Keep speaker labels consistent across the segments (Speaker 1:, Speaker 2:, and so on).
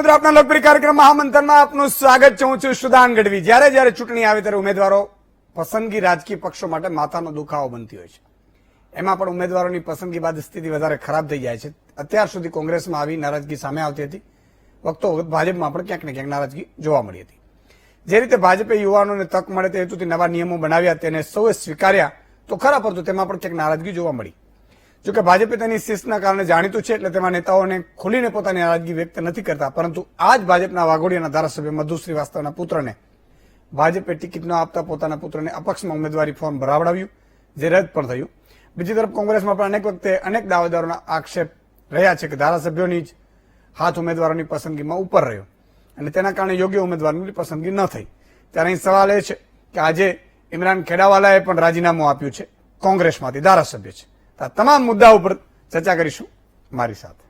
Speaker 1: મિત્રો, આપના લોકપ્રિય કાર્યક્રમ મહામંથનમાં આપનું સ્વાગત છે. હું છું સુદાન ગઢવી. જ્યારે જ્યારે ચૂંટણી આવે ત્યારે ઉમેદવારો પસંદગી રાજકીય પક્ષો માટે માથાનો દુખાવો બનતી હોય છે. એમાં પણ ઉમેદવારોની પસંદગી બાદ સ્થિતિ વધારે ખરાબ થઈ જાય છે. અત્યાર સુધી કોંગ્રેસમાં આવી નારાજગી સામે આવતી હતી. વખતો વખત ભાજપમાં પણ ક્યાંક ને ક્યાંક નારાજગી જોવા મળી હતી. જે રીતે ભાજપે યુવાનોને તક મળે તે હેતુથી નવા નિયમો બનાવ્યા, તેને સૌએ સ્વીકાર્યા તો ખરા, પરંતુ તેમાં પણ ક્યાંક નારાજગી જોવા મળી. જોકે ભાજપે તેની શિસ્તના કારણે જાણીતું છે, એટલે તેમાં નેતાઓને ખુલીને પોતાની નારાજગી વ્યક્ત નથી કરતા. પરંતુ આ જ ભાજપના વાઘોડિયાના ધારાસભ્ય મધુ શ્રીવાસ્તવના પુત્રને ભાજપે ટિકિટ ન આપતા પોતાના પુત્રને અપક્ષમાં ઉમેદવારી ફોર્મ ભરાવડાવ્યું, જે રદ પણ થયું. બીજી તરફ કોંગ્રેસમાં પણ અનેક વખતે અનેક દાવેદારોના આક્ષેપ રહ્યા છે કે ધારાસભ્યોની જ હાથ ઉમેદવારોની પસંદગીમાં ઉપર રહ્યો અને તેના કારણે યોગ્ય ઉમેદવારની પસંદગી ન થઈ. ત્યારે અહીં સવાલ એ છે કે આજે ઇમરાન ખેડાવાલાએ પણ રાજીનામું આપ્યું છે, કોંગ્રેસમાંથી ધારાસભ્ય છે. આ તમામ મુદ્દા ઉપર ચર્ચા કરીશું મારી સાથે.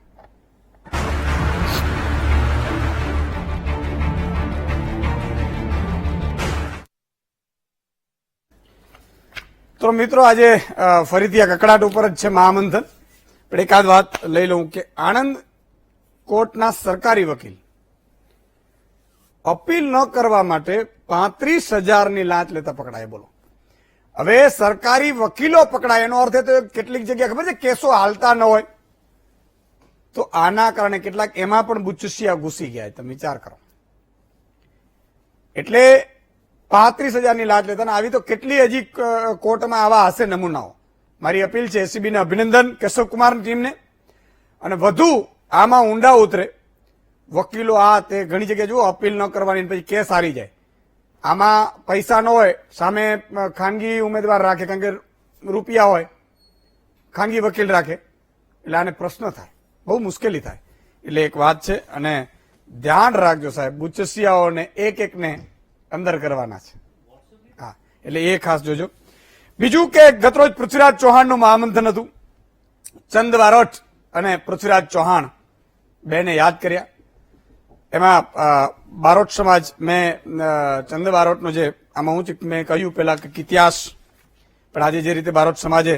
Speaker 1: તો મિત્રો, આજે ફરીથી આ કકડાટ ઉપર જ છે મહામંથન. પણ એકાદ વાત લઈ લઉં કે આણંદ કોર્ટના સરકારી વકીલ અપીલ ન કરવા માટે 35,000ની લાંચ લેતા પકડાય. બોલો, હવે સરકારી વકીલો પકડાય એનો અર્થ તો કેટલીક જગ્યા ખબર છે કેસો હાલતા ન હોય, તો આના કારણે કેટલાક એમાં પણ બુચુસિયા ઘૂસી ગયા. તમે વિચાર કરો. એટલે 35,000ની લાંચ લેતા આવી તો કેટલી હજી કોર્ટમાં આવા હશે નમૂનાઓ. મારી અપીલ છે એસીબીને અભિનંદન, કેશવકુમારની ટીમને, અને વધુ આમાં ઊંડા ઉતરે. વકીલો આ તે ઘણી જગ્યાએ જુઓ અપીલ ન કરવાની પછી કેસ હારી જાય. આમાં પૈસા ન હોય, સામે ખાનગી ઉમેદવાર રાખે, કારણ કે રૂપિયા હોય, ખાનગી વકીલ રાખે, એટલે આને પ્રશ્ન થાય, બહુ મુશ્કેલી થાય. એટલે એક વાત છે, અને ધ્યાન રાખજો સાહેબ, બુચસિયાઓને એક એકને અંદર કરવાના છે. હા, એટલે એ ખાસ જોજો. બીજું કે ગતરોજ પૃથ્વીરાજ ચૌહાણનું મહામંથન હતું. ચંદ બારોટ અને પૃથ્વીરાજ ચૌહાણ બેને યાદ કર્યા. એમાં બારોટ સમાજ, મેં ચંદ બારોટનો જે આમાં હું મેં કહ્યું પેલા કે ઇતિહાસ, પણ આજે જે રીતે બારોટ સમાજે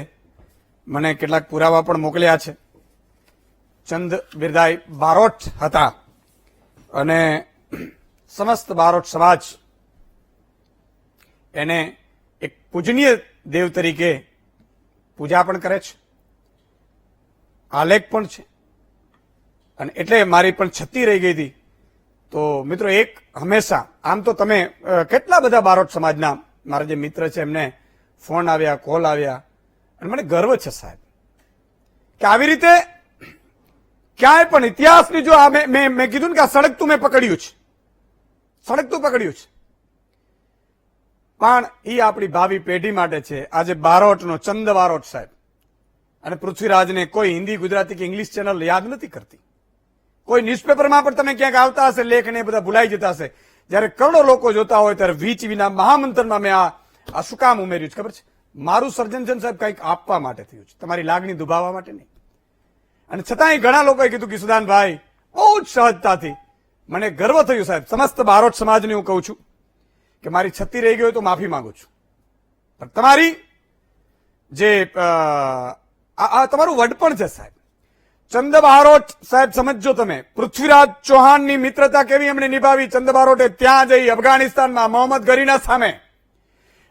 Speaker 1: મને કેટલાક પુરાવા પણ મોકલ્યા છે. ચંદ બિરદાઈ બારોટ હતા અને સમસ્ત બારોટ સમાજ એને એક પૂજનીય દેવ તરીકે પૂજા પણ કરે છે, આલેખ પણ છે. અને એટલે મારી પણ છતી રહી ગઈ હતી. તો મિત્રો, એક હંમેશા, આમ તો તમે કેટલા બધા બારોટ સમાજના મારા જે મિત્ર છે એમને ફોન આવ્યા, કોલ આવ્યા, અને મને ગર્વ છે સાહેબ કે આવી રીતે ક્યાંય પણ ઇતિહાસની જો મેં કીધું ને કે આ સળગતું મેં પકડ્યું છે, સળગતું પકડ્યું છે, પણ એ આપણી ભાવિ પેઢી માટે છે. આજે બારોટનો ચંદ બારોટ સાહેબ અને પૃથ્વીરાજને કોઈ હિન્દી, ગુજરાતી કે ઇંગ્લિશ ચેનલ યાદ નથી કરતી. કોઈ ન્યૂઝપેપરમાં પણ તમે ક્યાંક આવતા હશે લેખ ને બધા ભૂલાઈ જતા હશે. જયારે કરોડો લોકો જોતા હોય ત્યારે વીચવીના મહામંથનમાં મેં આ શું કામ ઉમેર્યું છે ખબર છે? મારું સર્જન છે સાહેબ કંઈક આપવા માટે થયું છે, તમારી લાગણી દુભાવવા માટે નહીં. અને છતાંય ઘણા લોકોએ કીધું કે સુદાનભાઈ, બહુ જ સહજતાથી મને ગર્વ થયું સાહેબ. સમસ્ત બારોટ સમાજને હું કહું છું કે મારી છતી રહી ગઈ હોય તો માફી માંગુ છું, પણ તમારી જે તમારું વડપણ છે સાહેબ. ચંદ બારોટ સાહેબ સમજો તમે, પૃથ્વીરાજ ચૌહાણની મિત્રતા કેવી એમણે નિભાવી. ચંદ બારોટે ત્યાં જઈ અફઘાનિસ્તાનમાં મોહમ્મદ ગરીના સામે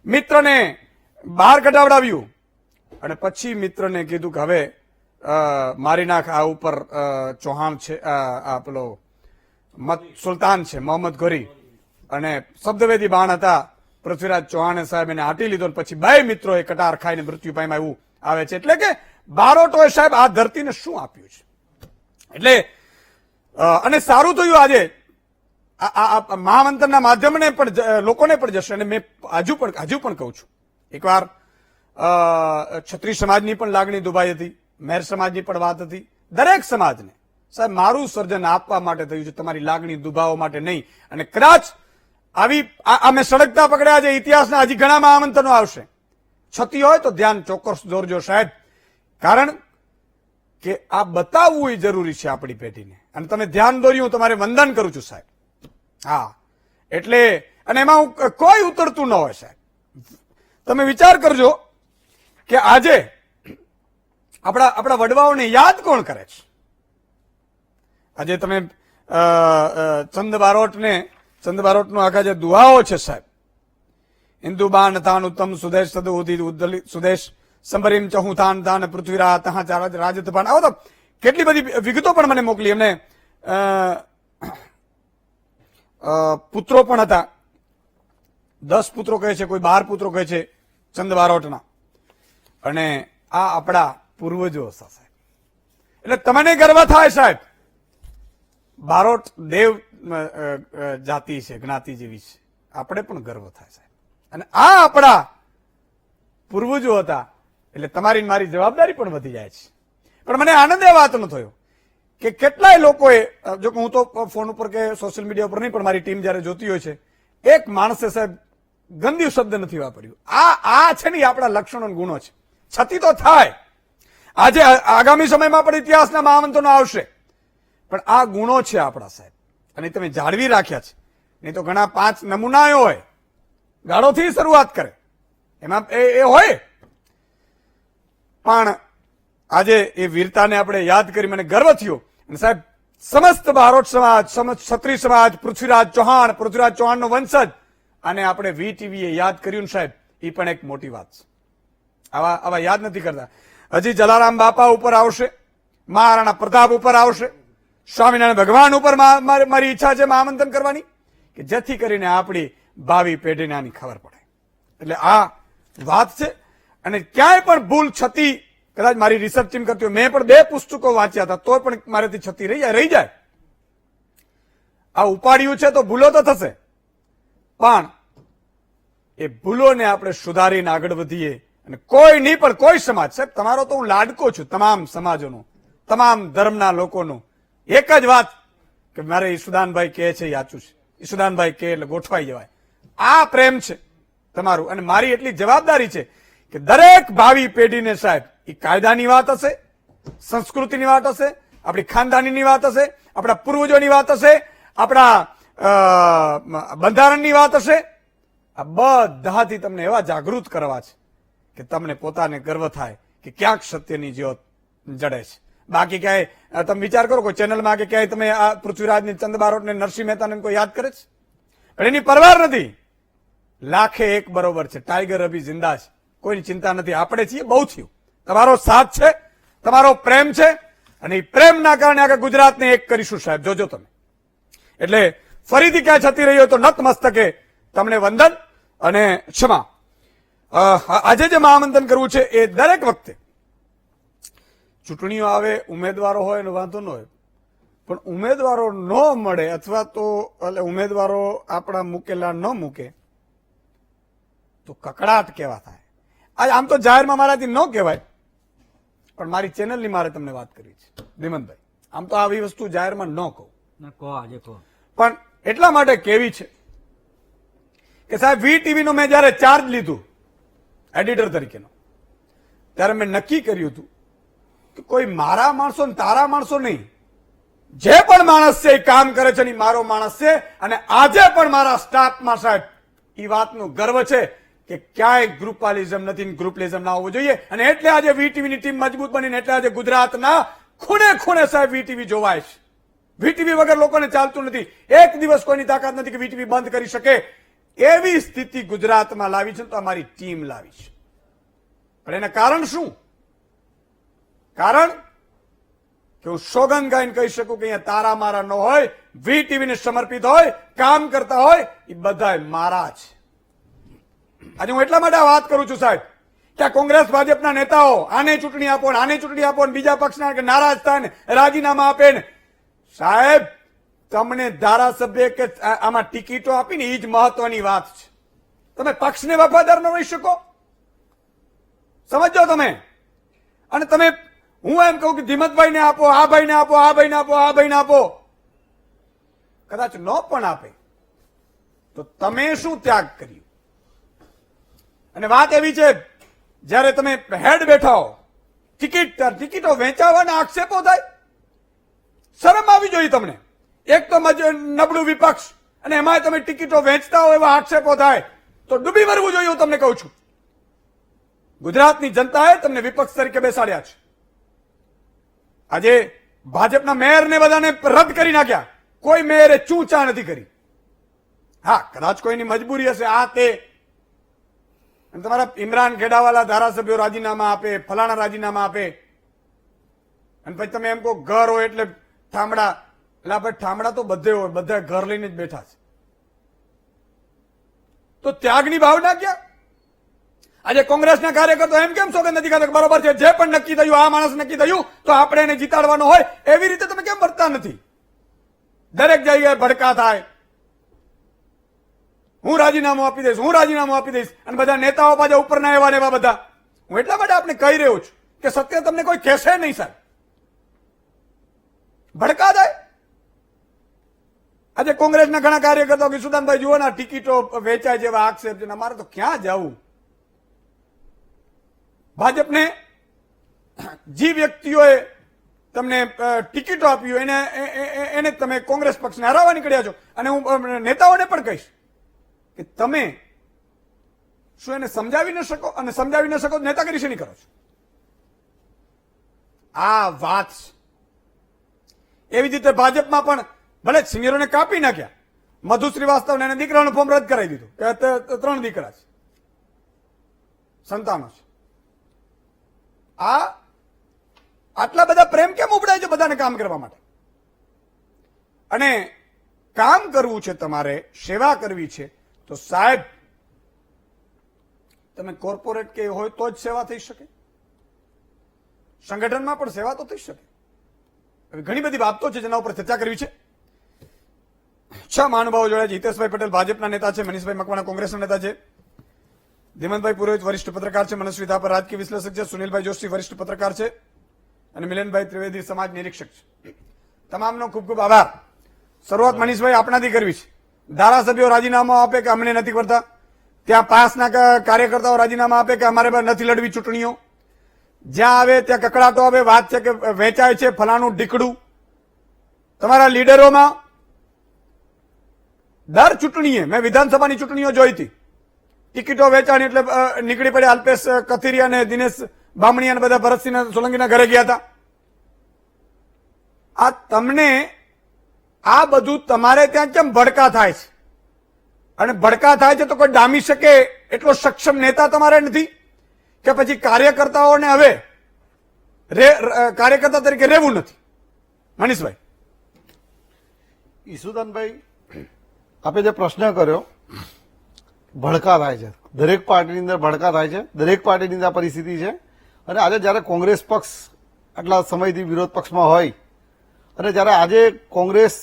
Speaker 1: મિત્રને બહાર કઢાવડાવ્યું અને પછી મિત્રને કીધું કે હવે મારી નાખ, આ ઉપર ચૌહાણ છે, આ પેલો સુલતાન છે મોહમ્મદ ગોરી, અને શબ્દવેદી બાણ હતા. પૃથ્વીરાજ ચૌહાણે સાહેબ એને આટી લીધો, પછી બે મિત્રોએ કટાર ખાઈને મૃત્યુ પામ્યા એવું આવે છે. એટલે કે બારોટોએ સાહેબ આ ધરતીને શું આપ્યું છે. એટલે અને સારું થયું આજે આ મહામંથનના માધ્યમને પણ લોકોને પણ જશે. અને મેં હજુ પણ કહું છું, એકવાર ક્ષત્રિય સમાજની પણ લાગણી દુભાઈ હતી, મહેર સમાજની પણ વાત હતી. દરેક સમાજને સાહેબ મારું સર્જન આપવા માટે થયું છે, તમારી લાગણી દુભાવવા માટે નહીં. અને કદાચ આવી અમે સળગતા પકડ્યા છે ઇતિહાસના, હજી ઘણા મહામંથનો આવશે. છતી હોય તો ધ્યાન ચોક્કસ દોરજો સાહેબ, કારણ કે આ બતાવવું જરૂરી છે આપણી પેઢીને. અને તમે ધ્યાન દોર્યું, હું તમારે વંદન કરું છું સાહેબ. હા, એટલે અને એમાં કોઈ ઉતરતું ન હોય સાહેબ. તમે વિચાર કરજો કે આજે આપણા વડવાઓને યાદ કોણ કરે છે? આજે તમે ચંદ બારોટનો આખા જે દુઆઓ છે સાહેબ, હિન્દુ બાન તાન ઉત્તમ સુદેશ સદુ ઉદિત ઉદ્દલિત સુદેશ સંભરીમ ચહુ તાન તાન પૃથ્વીરા તહા રાજત પાન, આવો તો કેટલી બધી વિગતો પણ મને મોકલી. એમને પુત્રો પણ હતા, 10 પુત્રો કહે છે, કોઈ 12 પુત્રો કહે છે ચંદ બારોટના. અને આ આપણા પૂર્વજો હતા સાહેબ. એટલે તમને ગર્વ થાય સાહેબ, બારોટ દેવ જાતિ છે, જ્ઞાતિ જેવી છે, આપણે પણ ગર્વ થાય સાહેબ. અને આ આપણા પૂર્વજો હતા એટલે તમારી મારી જવાબદારી પણ વધી જાય છે. પણ મને આનંદ એ વાતનો થયો કે કેટલાય લોકોએ, જો કે હું તો ફોન ઉપર કે સોશિયલ મીડિયા ઉપર નહીં, પણ મારી ટીમ જયારે જોતી હોય છે, એક માણસે સાહેબ ગંદી શબ્દ નથી વાપર્યું. આ છે ને આપણા લક્ષણો ગુણો છે. છતી તો થાય, આજે આગામી સમયમાં પણ ઇતિહાસના મહામંત્રોનો આવશે, પણ આ ગુણો છે આપણા સાહેબ, અને તમે જાળવી રાખ્યા છે. નહીં તો ઘણા 5 નમૂના હોય, ગાળોથી શરૂઆત કરે, એમાં એ હોય. પણ આજે એ વીરતાને આપણે યાદ કરી મને ગર્વ થયો. અને સાહેબ સમસ્ત બારોટ સમાજ, ક્ષત્રિય સમાજ, પૃથ્વીરાજ ચૌહાણનો વંશજ, અને આપણે વીટીવીએ યાદ કર્યું ને સાહેબ, એ પણ એક મોટી વાત છે. આવા યાદ નથી કરતા. હજી જલારામ બાપા ઉપર આવશે, મહારાણા પ્રતાપ ઉપર આવશે, સ્વામિનારાયણ ભગવાન ઉપર મારી ઈચ્છા છે મહામંથન કરવાની, કે જેથી કરીને આપણી ભાવિ પેઢીને આની ખબર પડે. એટલે આ વાત છે. અને ક્યાંય પણ ભૂલ છતી, કદાચ મારી રિસર્ચ ટીમ કરતી હોય, મેં પણ 2 પુસ્તકો વાંચ્યા હતા, તોય પણ મારેથી છતી રહી જાય. આ ઉપાડ્યું છે તો ભૂલો તો થશે, પણ એ ભૂલોને આપણે સુધારીને આગળ વધીએ. અને કોઈ નહીં પણ કોઈ સમાજ, સાહેબ તમારો તો હું લાડકો છું, તમામ સમાજોનો, તમામ ધર્મના લોકોનો. એક જ વાત કે મારે ઈશુદાનભાઈ કહે છે યાચું છે, ઈશુદાનભાઈ કહે એટલે ગોઠવાઈ જવાય. આ પ્રેમ છે તમારું. અને મારી એટલી જવાબદારી છે કે દરેક ભાવિ પેઢીને સાહેબ, એ કાયદાની વાત હશે, સંસ્કૃતિની વાત હશે, આપણી ખાનદાનીની વાત હશે, આપણા પૂર્વજોની વાત હશે, આપણા બંધારણની વાત હશે, આ બધાથી તમને એવા જાગૃત કરવા છે કે તમને પોતાને ગર્વ થાય કે ક્યાંક સત્યની જ્યોત જડે છે. બાકી ક્યાંય તમે વિચાર કરો, કોઈ ચેનલમાં કે ક્યાંય તમે આ પૃથ્વીરાજની, ચંદ બારોટને, નરસિંહ મહેતાને કોઈ યાદ કરે છે? પણ એની પરવાર નથી. 1,00,001 બરોબર છે, ટાઈગર અભી જિંદા છે, કોઈની ચિંતા નથી. આપણે છીએ, બહુ થયું. તમારો સાથ છે, તમારો પ્રેમ છે, અને એ પ્રેમના કારણે આખા ગુજરાતને એક કરીશું સાહેબ, જોજો તમે. એટલે ફરીથી ક્યાં છતી રહી હોય તો નત મસ્તકે તમને વંદન અને ક્ષમા. આજે જે મહામંથન કરવું છે એ દરેક વખતે ચૂંટણીઓ આવે, ઉમેદવારો હોય એનો વાંધો ન હોય, પણ ઉમેદવારો ન મળે અથવા તો ઉમેદવારો આપણા મૂકેલા ન મૂકે તો કકડાટ કેવા થાય. આજ આમ તો જાહેરમાં મારાથી ન કહેવાય, પણ મારી ચેનલની મારે તમને વાત કરવી છે ધીમનભાઈ. આમ તો આવી વસ્તુ જાહેરમાં ન કહું, પણ એટલા માટે કેવી છે કે સાહેબ વીટીવીનો મેં જયારે ચાર્જ લીધું એડિટર તરીકેનો, ત્યારે મેં નક્કી કર્યું હતું કે કોઈ મારા માણસો ને તારા માણસો નહીં, જે પણ માણસ છે એ કામ કરે છે ને મારો માણસ છે. અને આજે પણ મારા સ્ટાફમાં સાહેબ એ વાતનું ગર્વ છે કે ક્યાંય ગ્રુપાલિઝમ નથી, ગ્રુપલિઝમ ના હોવું જોઈએ. અને એટલે આજે વીટીવીની ટીમ મજબૂત બનીને એટલે આજે ગુજરાતના ખૂણે ખૂણે સાહેબ વીટીવી જોવાય છે. વીટીવી વગર લોકોને ચાલતું નથી. એક દિવસ કોઈની તાકાત નથી કે વીટીવી બંધ કરી શકે. એવી સ્થિતિ ગુજરાતમાં લાવી છે તો અમારી ટીમ લાવી છે. પણ એના કારણ શું? કારણ કે હું સોગંદ ગાઈને કહી શકું કે અહીંયા તારા મારા ન હોય, વીટીવીને સમર્પિત હોય, કામ કરતા હોય, એ બધા મારા છે. આજે હું એટલા માટે આ વાત કરું છું સાહેબ કે આ કોંગ્રેસ ભાજપના નેતાઓ આને ચૂંટણી આપો, આને ચૂંટણી આપો, બીજા પક્ષના નારાજ થાય ને રાજીનામા આપે ને, સાહેબ તમને ધારાસભ્ય કે આમાં ટિકિટો આપીને એ જ મહત્વની વાત છે. તમે પક્ષને વફાદાર ન રહી શકો, સમજો તમે. અને તમે, હું એમ કહું કે ધીમતભાઈને આપો, આ ભાઈને આપો, આ ભાઈને આપો, આ ભાઈને આપો, કદાચ ન પણ આપે તો તમે શું ત્યાગ કર્યું? અને વાત એવી છે, જયારે તમે હેડ બેઠા હો, ટિકિટો વેચાવાના આક્ષેપો થાય, શરમ આવી જોઈએ તમને. એક તો નબળું વિપક્ષ અને એમાં તમે ટિકિટો વેચતા હો એવા આક્ષેપો થાય તો ડૂબી મરવું જોઈએ. હું તમને કહું છું, ગુજરાતની જનતાએ તમને વિપક્ષ તરીકે બેસાડ્યા છે. આજે ભાજપના મેયરને બધાને રદ કરી નાખ્યા. કોઈ મેયરે ચૂંચા નથી કરી. હા, કદાચ કોઈની મજબૂરી હશે આ તે, અને તમારા ઇમરાન ખેડાવાલા ધારાસભ્યો રાજીનામા આપે, ફલાણા રાજીનામા આપે, અને પછી તમે એમ કહો ઘર હોય એટલે ઠામડા. એટલે આપણે ઠામડા તો બધે હોય, બધા ઘર લઈને જ બેઠા છે. તો ત્યાગની ભાવના ક્યાં? આજે કોંગ્રેસના કાર્યકર્તો એમ કેમ સોગંદ નથી ખાતા? બરોબર છે, જે પણ નક્કી થયું, આ માણસ નક્કી થયું તો આપણે એને જીતાડવાનો હોય, એવી રીતે તમે કેમ વર્તા નથી? દરેક જગ્યાએ ભડકા થાય, હું રાજીનામું આપી દઈશ, હું રાજીનામું આપી દઈશ, અને બધા નેતાઓ પાછા ઉપરના એવા ને એવા બધા. હું એટલા માટે આપણે કહી રહ્યો છું કે સત્ય તમને કોઈ કહેશે નહીં સાહેબ. ભડકા થાય. આજે કોંગ્રેસના ઘણા કાર્યકર્તાઓ કે સુદાનભાઈ જુઓ ના ટિકિટો વેચાય જેવા આક્ષેપ છે, અમારે તો ક્યાં જવું? ભાજપને જે વ્યક્તિઓએ તમને ટિકિટો આપી હોય એને તમે કોંગ્રેસ પક્ષને હરાવવા નીકળ્યા છો. અને હું નેતાઓને પણ કહીશ કે તમે શું એને સમજાવી ન શકો? અને સમજાવી ન શકો તો નેતાગીરી શેની કરો છો? આ વાત છે. એવી જ રીતે ભાજપમાં પણ ભલે સિનિયરોને કાપી નાખ્યા, મધુ શ્રીવાસ્તવને એને દીકરાનું ફોર્મ રદ કરાવી દીધું કે 3 દીકરા છે, સંતાનો છે. આટલા બધા પ્રેમ કેમ ઉપડાય છે બધાને કામ કરવા માટે? અને કામ કરવું છે તમારે, સેવા કરવી છે, તો સાહેબ તમે કોર્પોરેટ કે હોય તો જ સેવા થઈ શકે. સંગઠનમાં પણ સેવા તો થઈ શકે. ઘણી બધી બાબતો છે જેના ઉપર ચર્ચા કરવી છે. 6 મહાનુભાવો જોડ્યા છે. હિતેશભાઈ પટેલ ભાજપના નેતા છે, મનીષભાઈ મકવાણા કોંગ્રેસના નેતા છે, ધીમંતભાઈ પુરોહિત વરિષ્ઠ પત્રકાર છે, મનસ્વી થાપર રાજકીય વિશ્લેષક છે, સુનિલભાઈ જોશી વરિષ્ઠ પત્રકાર છે, અને મિલનભાઈ ત્રિવેદી સમાજ નિરીક્ષક છે. તમામનો ખૂબ ખૂબ આભાર. શરૂઆત મનીષભાઈ આપણાથી કરવી છે. ધારાસભ્યો રાજીનામા આપે કે અમને નથી કરતા, ત્યાં પાસના કાર્યકર્તાઓ રાજીનામા આપે કે અમારે નથી લડવી ચૂંટણીઓ, જ્યાં આવે ત્યાં કકડાટો આવે, વાત છે કે વેચાય છે ફલાણું ઢીકડું. તમારા લીડરોમાં દર ચૂંટણીએ, મેં વિધાનસભાની ચૂંટણીઓ જોઈ હતી, ટિકિટો વેચાણી એટલે નીકળી પડ્યા. અલ્પેશ કથિરિયા અને દિનેશ બામણી અને બધા ભરતસિંહ સોલંકીના ઘરે ગયા હતા. આ તમને આ બધું તમારે ત્યાં કેમ ભડકા થાય છે? અને ભડકા થાય છે તો કોઈ ડામી શકે એટલો સક્ષમ નેતા તમારે નથી કે પછી કાર્યકર્તાઓને હવે કાર્યકર્તા તરીકે રહેવું નથી? મનીષભાઈ.
Speaker 2: ઈસુદાનભાઈ, આપે જે પ્રશ્ન કર્યો, ભડકા થાય છે, દરેક પાર્ટીની અંદર ભડકા થાય છે, દરેક પાર્ટીની અંદર પરિસ્થિતિ છે. અને આજે જયારે કોંગ્રેસ પક્ષ આટલા સમયથી વિરોધ પક્ષમાં હોય અને જયારે આજે કોંગ્રેસ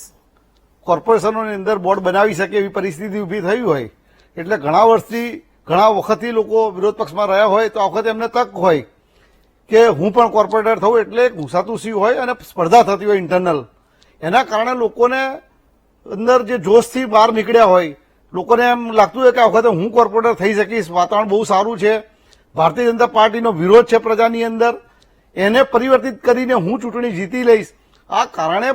Speaker 2: કોર્પોરેશનોની અંદર બોર્ડ બનાવી શકે એવી પરિસ્થિતિ ઉભી થઈ હોય, એટલે ઘણા વર્ષથી, ઘણા વખતથી લોકો વિરોધ પક્ષમાં રહ્યા હોય તો આ વખતે એમને તક હોય કે હું પણ કોર્પોરેટર થઉં, એટલે ઘૂસાતુસી હોય અને સ્પર્ધા થતી હોય ઇન્ટરનલ. એના કારણે લોકોને અંદર જે જોશથી બહાર નીકળ્યા હોય, લોકોને એમ લાગતું હોય કે આ વખતે હું કોર્પોરેટર થઈ શકીશ, વાતાવરણ બહુ સારું છે, ભારતીય જનતા પાર્ટીનો વિરોધ છે પ્રજાની અંદર, એને પરિવર્તિત કરીને હું ચૂંટણી જીતી લઈશ. આ કારણે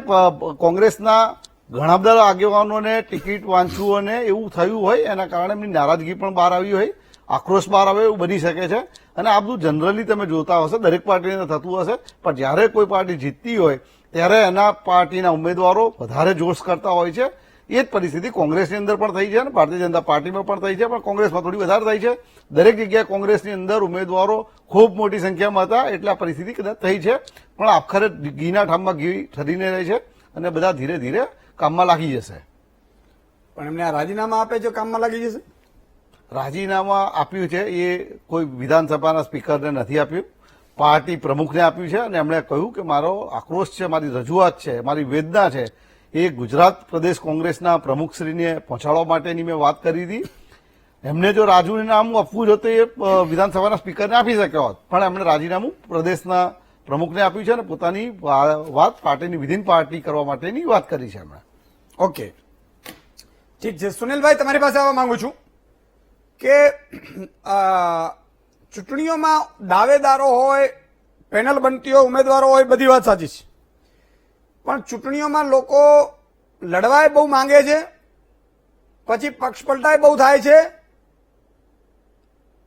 Speaker 2: કોંગ્રેસના ઘણા બધા આગેવાનોને, ટિકિટ વાંચુઓને એવું થયું હોય, એના કારણે એમની નારાજગી પણ બહાર આવી હોય, આક્રોશ બહાર આવે એવું બની શકે છે. અને આ બધું જનરલી તમે જોતા હશો, દરેક પાર્ટીની અંદર થતું હશે. પણ જ્યારે કોઈ પાર્ટી જીતતી હોય ત્યારે એના પાર્ટીના ઉમેદવારો વધારે જોશ કરતા હોય છે. એ જ પરિસ્થિતિ કોંગ્રેસની અંદર પણ થઈ છે અને ભારતીય જનતા પાર્ટીમાં પણ થઈ છે, પણ કોંગ્રેસમાં થોડી વધારે થઈ છે. દરેક જગ્યાએ કોંગ્રેસની અંદર ઉમેદવારો ખૂબ મોટી સંખ્યામાં હતા, એટલે આ પરિસ્થિતિ કદાચ થઈ છે. પણ આખરે ઘીના ઠામમાં ઘી ઠરીને રહે છે અને બધા ધીરે ધીરે કામમાં લાગી જશે.
Speaker 1: પણ એમને આ રાજીનામા આપે છે, કામમાં લાગી જશે?
Speaker 2: રાજીનામા આપ્યું છે એ કોઈ વિધાનસભાના સ્પીકરને નથી આપ્યું, પાર્ટી પ્રમુખને આપ્યું છે. અને એમણે કહ્યું કે મારો આક્રોશ છે, મારી રજૂઆત છે, મારી વેદના છે, એ ગુજરાત પ્રદેશ કોંગ્રેસના પ્રમુખશ્રીને પહોંચાડવા માટેની મેં વાત કરી હતી. એમને જો રાજીનામું આપવું જોતું એ વિધાનસભાના સ્પીકરને આપી શક્યો હોત, પણ એમણે રાજીનામું પ્રદેશના પ્રમુખને આપ્યું છે અને પોતાની વાત પાર્ટીની વિધિન પાર્ટી કરવા માટેની વાત કરી છે એમણે.
Speaker 1: ઓકે, ઠીક છે. સુનિલભાઈ, તમારી પાસે આવવા માંગુ છું કે ચૂંટણીઓમાં દાવેદારો હોય, પેનલ બનતી હોય, ઉમેદવારો હોય, બધી વાત સાચી છે. પણ ચૂંટણીઓમાં લોકો લડવાય બહુ માંગે છે, પછી પક્ષ પલટાય બહુ થાય છે.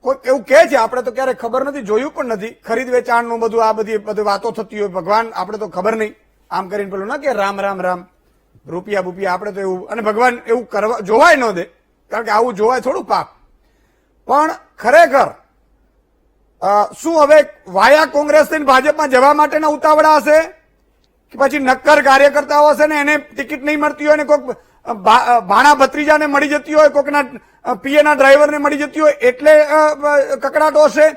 Speaker 1: કોઈ એવું કહે છે, આપણે તો ક્યારેય ખબર નથી, જોયું પણ નથી, ખરીદ વેચાણનું બધું આ બધી વાતો થતી હોય. ભગવાન, આપણે તો ખબર નહીં, આમ કરીને પેલું ના કે રામ રામ રામ. રૂપિયા બુપિયા આપણે તો એવું, અને ભગવાન એવું કરવા જોવાય ન દે, કારણ કે આવું જોવાય થોડું પાપ. પણ ખરેખર શું હવે વાયા કોંગ્રેસ થઈને ભાજપમાં જવા માટેના ઉતાવળા હશે કે પછી નક્કર કાર્યકર્તાઓ હશે ને એને ટિકિટ નહીં મળતી હોય ને કોઈક ભાણા ભત્રીજાને મળી જતી હોય, કોઈકના પીએના ડ્રાઈવરને મળી જતી હોય એટલે કકડાટો હશે,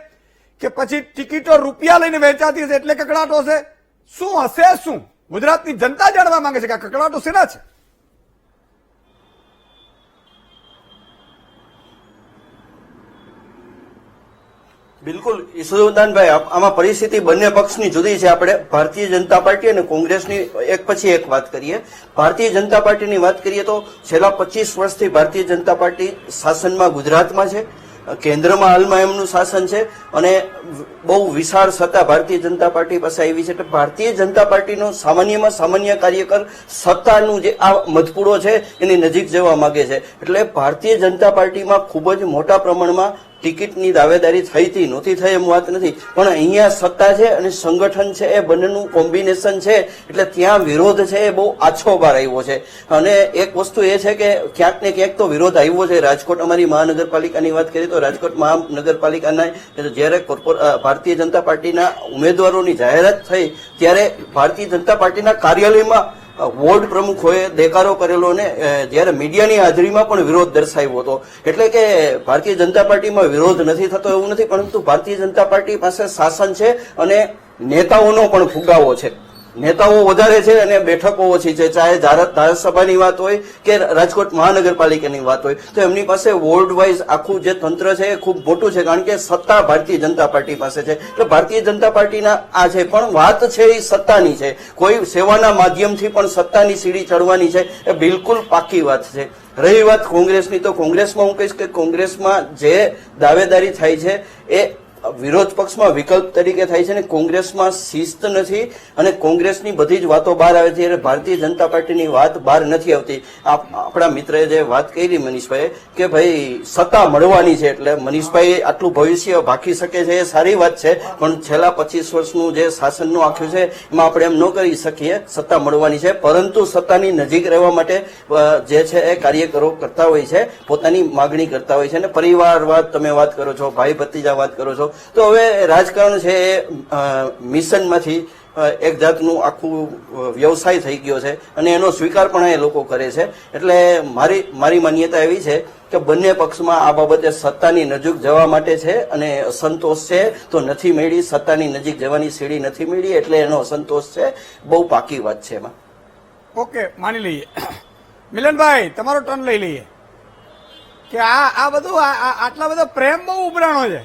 Speaker 1: કે પછી ટિકિટો રૂપિયા લઈને વેચાતી હશે એટલે કકડાટો હશે? શું હશે? શું ગુજરાતની જનતા જાણવા માંગે છે કે આ કકડાટો શેના છે?
Speaker 3: બિલકુલ ઈશ્વરદાનભાઈ, આમાં પરિસ્થિતિ બંને પક્ષની જુદી છે. આપણે ભારતીય જનતા પાર્ટી અને કોંગ્રેસની એક પછી એક વાત કરીએ. ભારતીય જનતા પાર્ટીની વાત કરીએ તો છેલ્લા 25 વર્ષથી ભારતીય જનતા પાર્ટી શાસનમાં ગુજરાતમાં છે, કેન્દ્રમાં હાલમાં એમનું શાસન છે અને બહુ વિશાળ સત્તા ભારતીય જનતા પાર્ટી પાસે આવી છે. એટલે ભારતીય જનતા પાર્ટીનો સામાન્યમાં સામાન્ય કાર્યકર સત્તાનું જે આ મધપૂડો છે એની નજીક જવા માંગે છે. એટલે ભારતીય જનતા પાર્ટીમાં ખૂબ જ મોટા પ્રમાણમાં ટિકિટની દાવેદારી થઈ હતી, નહોતી થઈ એમ વાત નથી, પણ અહીંયા સત્તા છે અને સંગઠન છે એ બંનેનું કોમ્બિનેશન છે એટલે ત્યાં વિરોધ છે એ બહુ આછો બહાર આવ્યો છે. અને એક વસ્તુ એ છે કે ક્યાંક ને ક્યાંક તો વિરોધ આવ્યો છે. રાજકોટ અમારી મહાનગરપાલિકાની વાત કરીએ તો રાજકોટ મહાનગરપાલિકાના જ્યારે ભારતીય જનતા પાર્ટીના ઉમેદવારોની જાહેરાત થઈ ત્યારે ભારતીય જનતા પાર્ટીના કાર્યાલયમાં વોર્ડ પ્રમુખોએ દેકારો કરેલો ને જ્યારે મીડિયાની હાજરીમાં પણ વિરોધ દર્શાવ્યો હતો. એટલે કે ભારતીય જનતા પાર્ટીમાં વિરોધ નથી થતો એવું નથી, પરંતુ ભારતીય જનતા પાર્ટી પાસે શાસન છે અને નેતાઓનો પણ ફુગાવો છે. નેતાઓ વધારે છે અને બેઠકો ઓછી છે. ચાહે ધારાસભાની વાત હોય કે રાજકોટ મહાનગરપાલિકાની વાત હોય તો એમની પાસે વોર્ડ વાઇઝ આખું જે તંત્ર છે એ ખૂબ મોટું છે, કારણ કે સત્તા ભારતીય જનતા પાર્ટી પાસે છે. એટલે ભારતીય જનતા પાર્ટીના આ છે, પણ વાત છે એ સત્તાની છે. કોઈ સેવાના માધ્યમથી પણ સત્તાની સીડી ચડવાની છે એ બિલકુલ પાકી વાત છે. રહી વાત કોંગ્રેસની, તો કોંગ્રેસમાં હું કહીશ કે કોંગ્રેસમાં જે દાવેદારી થાય છે એ વિરોધ પક્ષમાં વિકલ્પ તરીકે થાય છે ને કોંગ્રેસમાં શિસ્ત નથી અને કોંગ્રેસની બધી જ વાતો બહાર આવે છે એટલે ભારતીય જનતા પાર્ટીની વાત બહાર નથી આવતી. આપણા મિત્રએ જે વાત કરી મનીષભાઈ કે ભાઈ સત્તા મળવાની છે, એટલે મનીષભાઈ આટલું ભવિષ્ય ભાંકી શકે છે એ સારી વાત છે, પણ છેલ્લા 25 વર્ષનું જે શાસનનું આખ્યું છે એમાં આપણે એમ ન કરી શકીએ. સત્તા મળવાની છે, પરંતુ સત્તાની નજીક રહેવા માટે જે છે એ કાર્યકરો કરતા હોય છે, પોતાની માગણી કરતા હોય છે. અને પરિવારવાદ તમે વાત કરો છો, ભાઈ ભત્રીજા વાત કરો છો, તો હવે રાજકારણ છે એ મિશનમાંથી એક જાતનું આખું વ્યવસાય થઈ ગયો છે અને એનો સ્વીકાર પણ એ લોકો કરે છે. એટલે મારી માન્યતા એવી છે કે બંને પક્ષમાં આ બાબતે સત્તાની નજીક જવા માટે છે અને અસંતોષ છે તો નથી મેળવી, સત્તાની નજીક જવાની સીડી નથી મેળવી એટલે એનો અસંતોષ છે. બહુ પાકી વાત છે એમાં.
Speaker 1: ઓકે, માની લઈએ. મિલનભાઈ, તમારો ટર્ન લઈ લઈએ કે આ બધું આટલા બધા પ્રેમ બહુ ઉભરાણો છે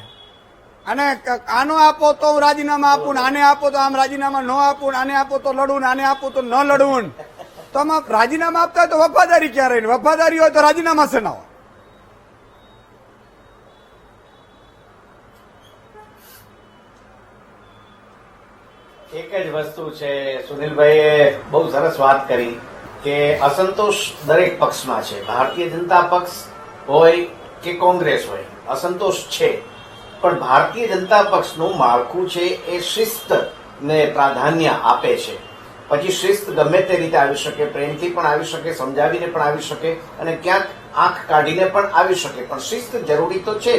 Speaker 1: અને આનો આપો તો હું રાજીનામા આપું, આને આપો તો આમ રાજીનામા ન આપું, આને આપો તો લડવું, આને આપો તો ન લડવું. તો આમાં રાજીનામા આપતા હોય તો વફાદારી ક્યાં રહી? વફાદારી હોય તો રાજીનામા છે ના હોય?
Speaker 4: એક જ વસ્તુ છે, સુનિલભાઈએ બહુ સરસ વાત કરી કે અસંતોષ દરેક પક્ષમાં છે. ભારતીય જનતા પક્ષ હોય કે કોંગ્રેસ હોય, અસંતોષ છે. પણ ભારતીય જનતા પક્ષનું માળખું છે એ શિસ્તને પ્રાધાન્ય આપે છે. પછી શિસ્ત ગમે તે રીતે આવી શકે, પ્રેમથી પણ આવી શકે, સમજાવીને પણ આવી શકે અને ક્યાંક આંખ કાઢીને પણ આવી શકે, પણ શિસ્ત જરૂરી તો છે.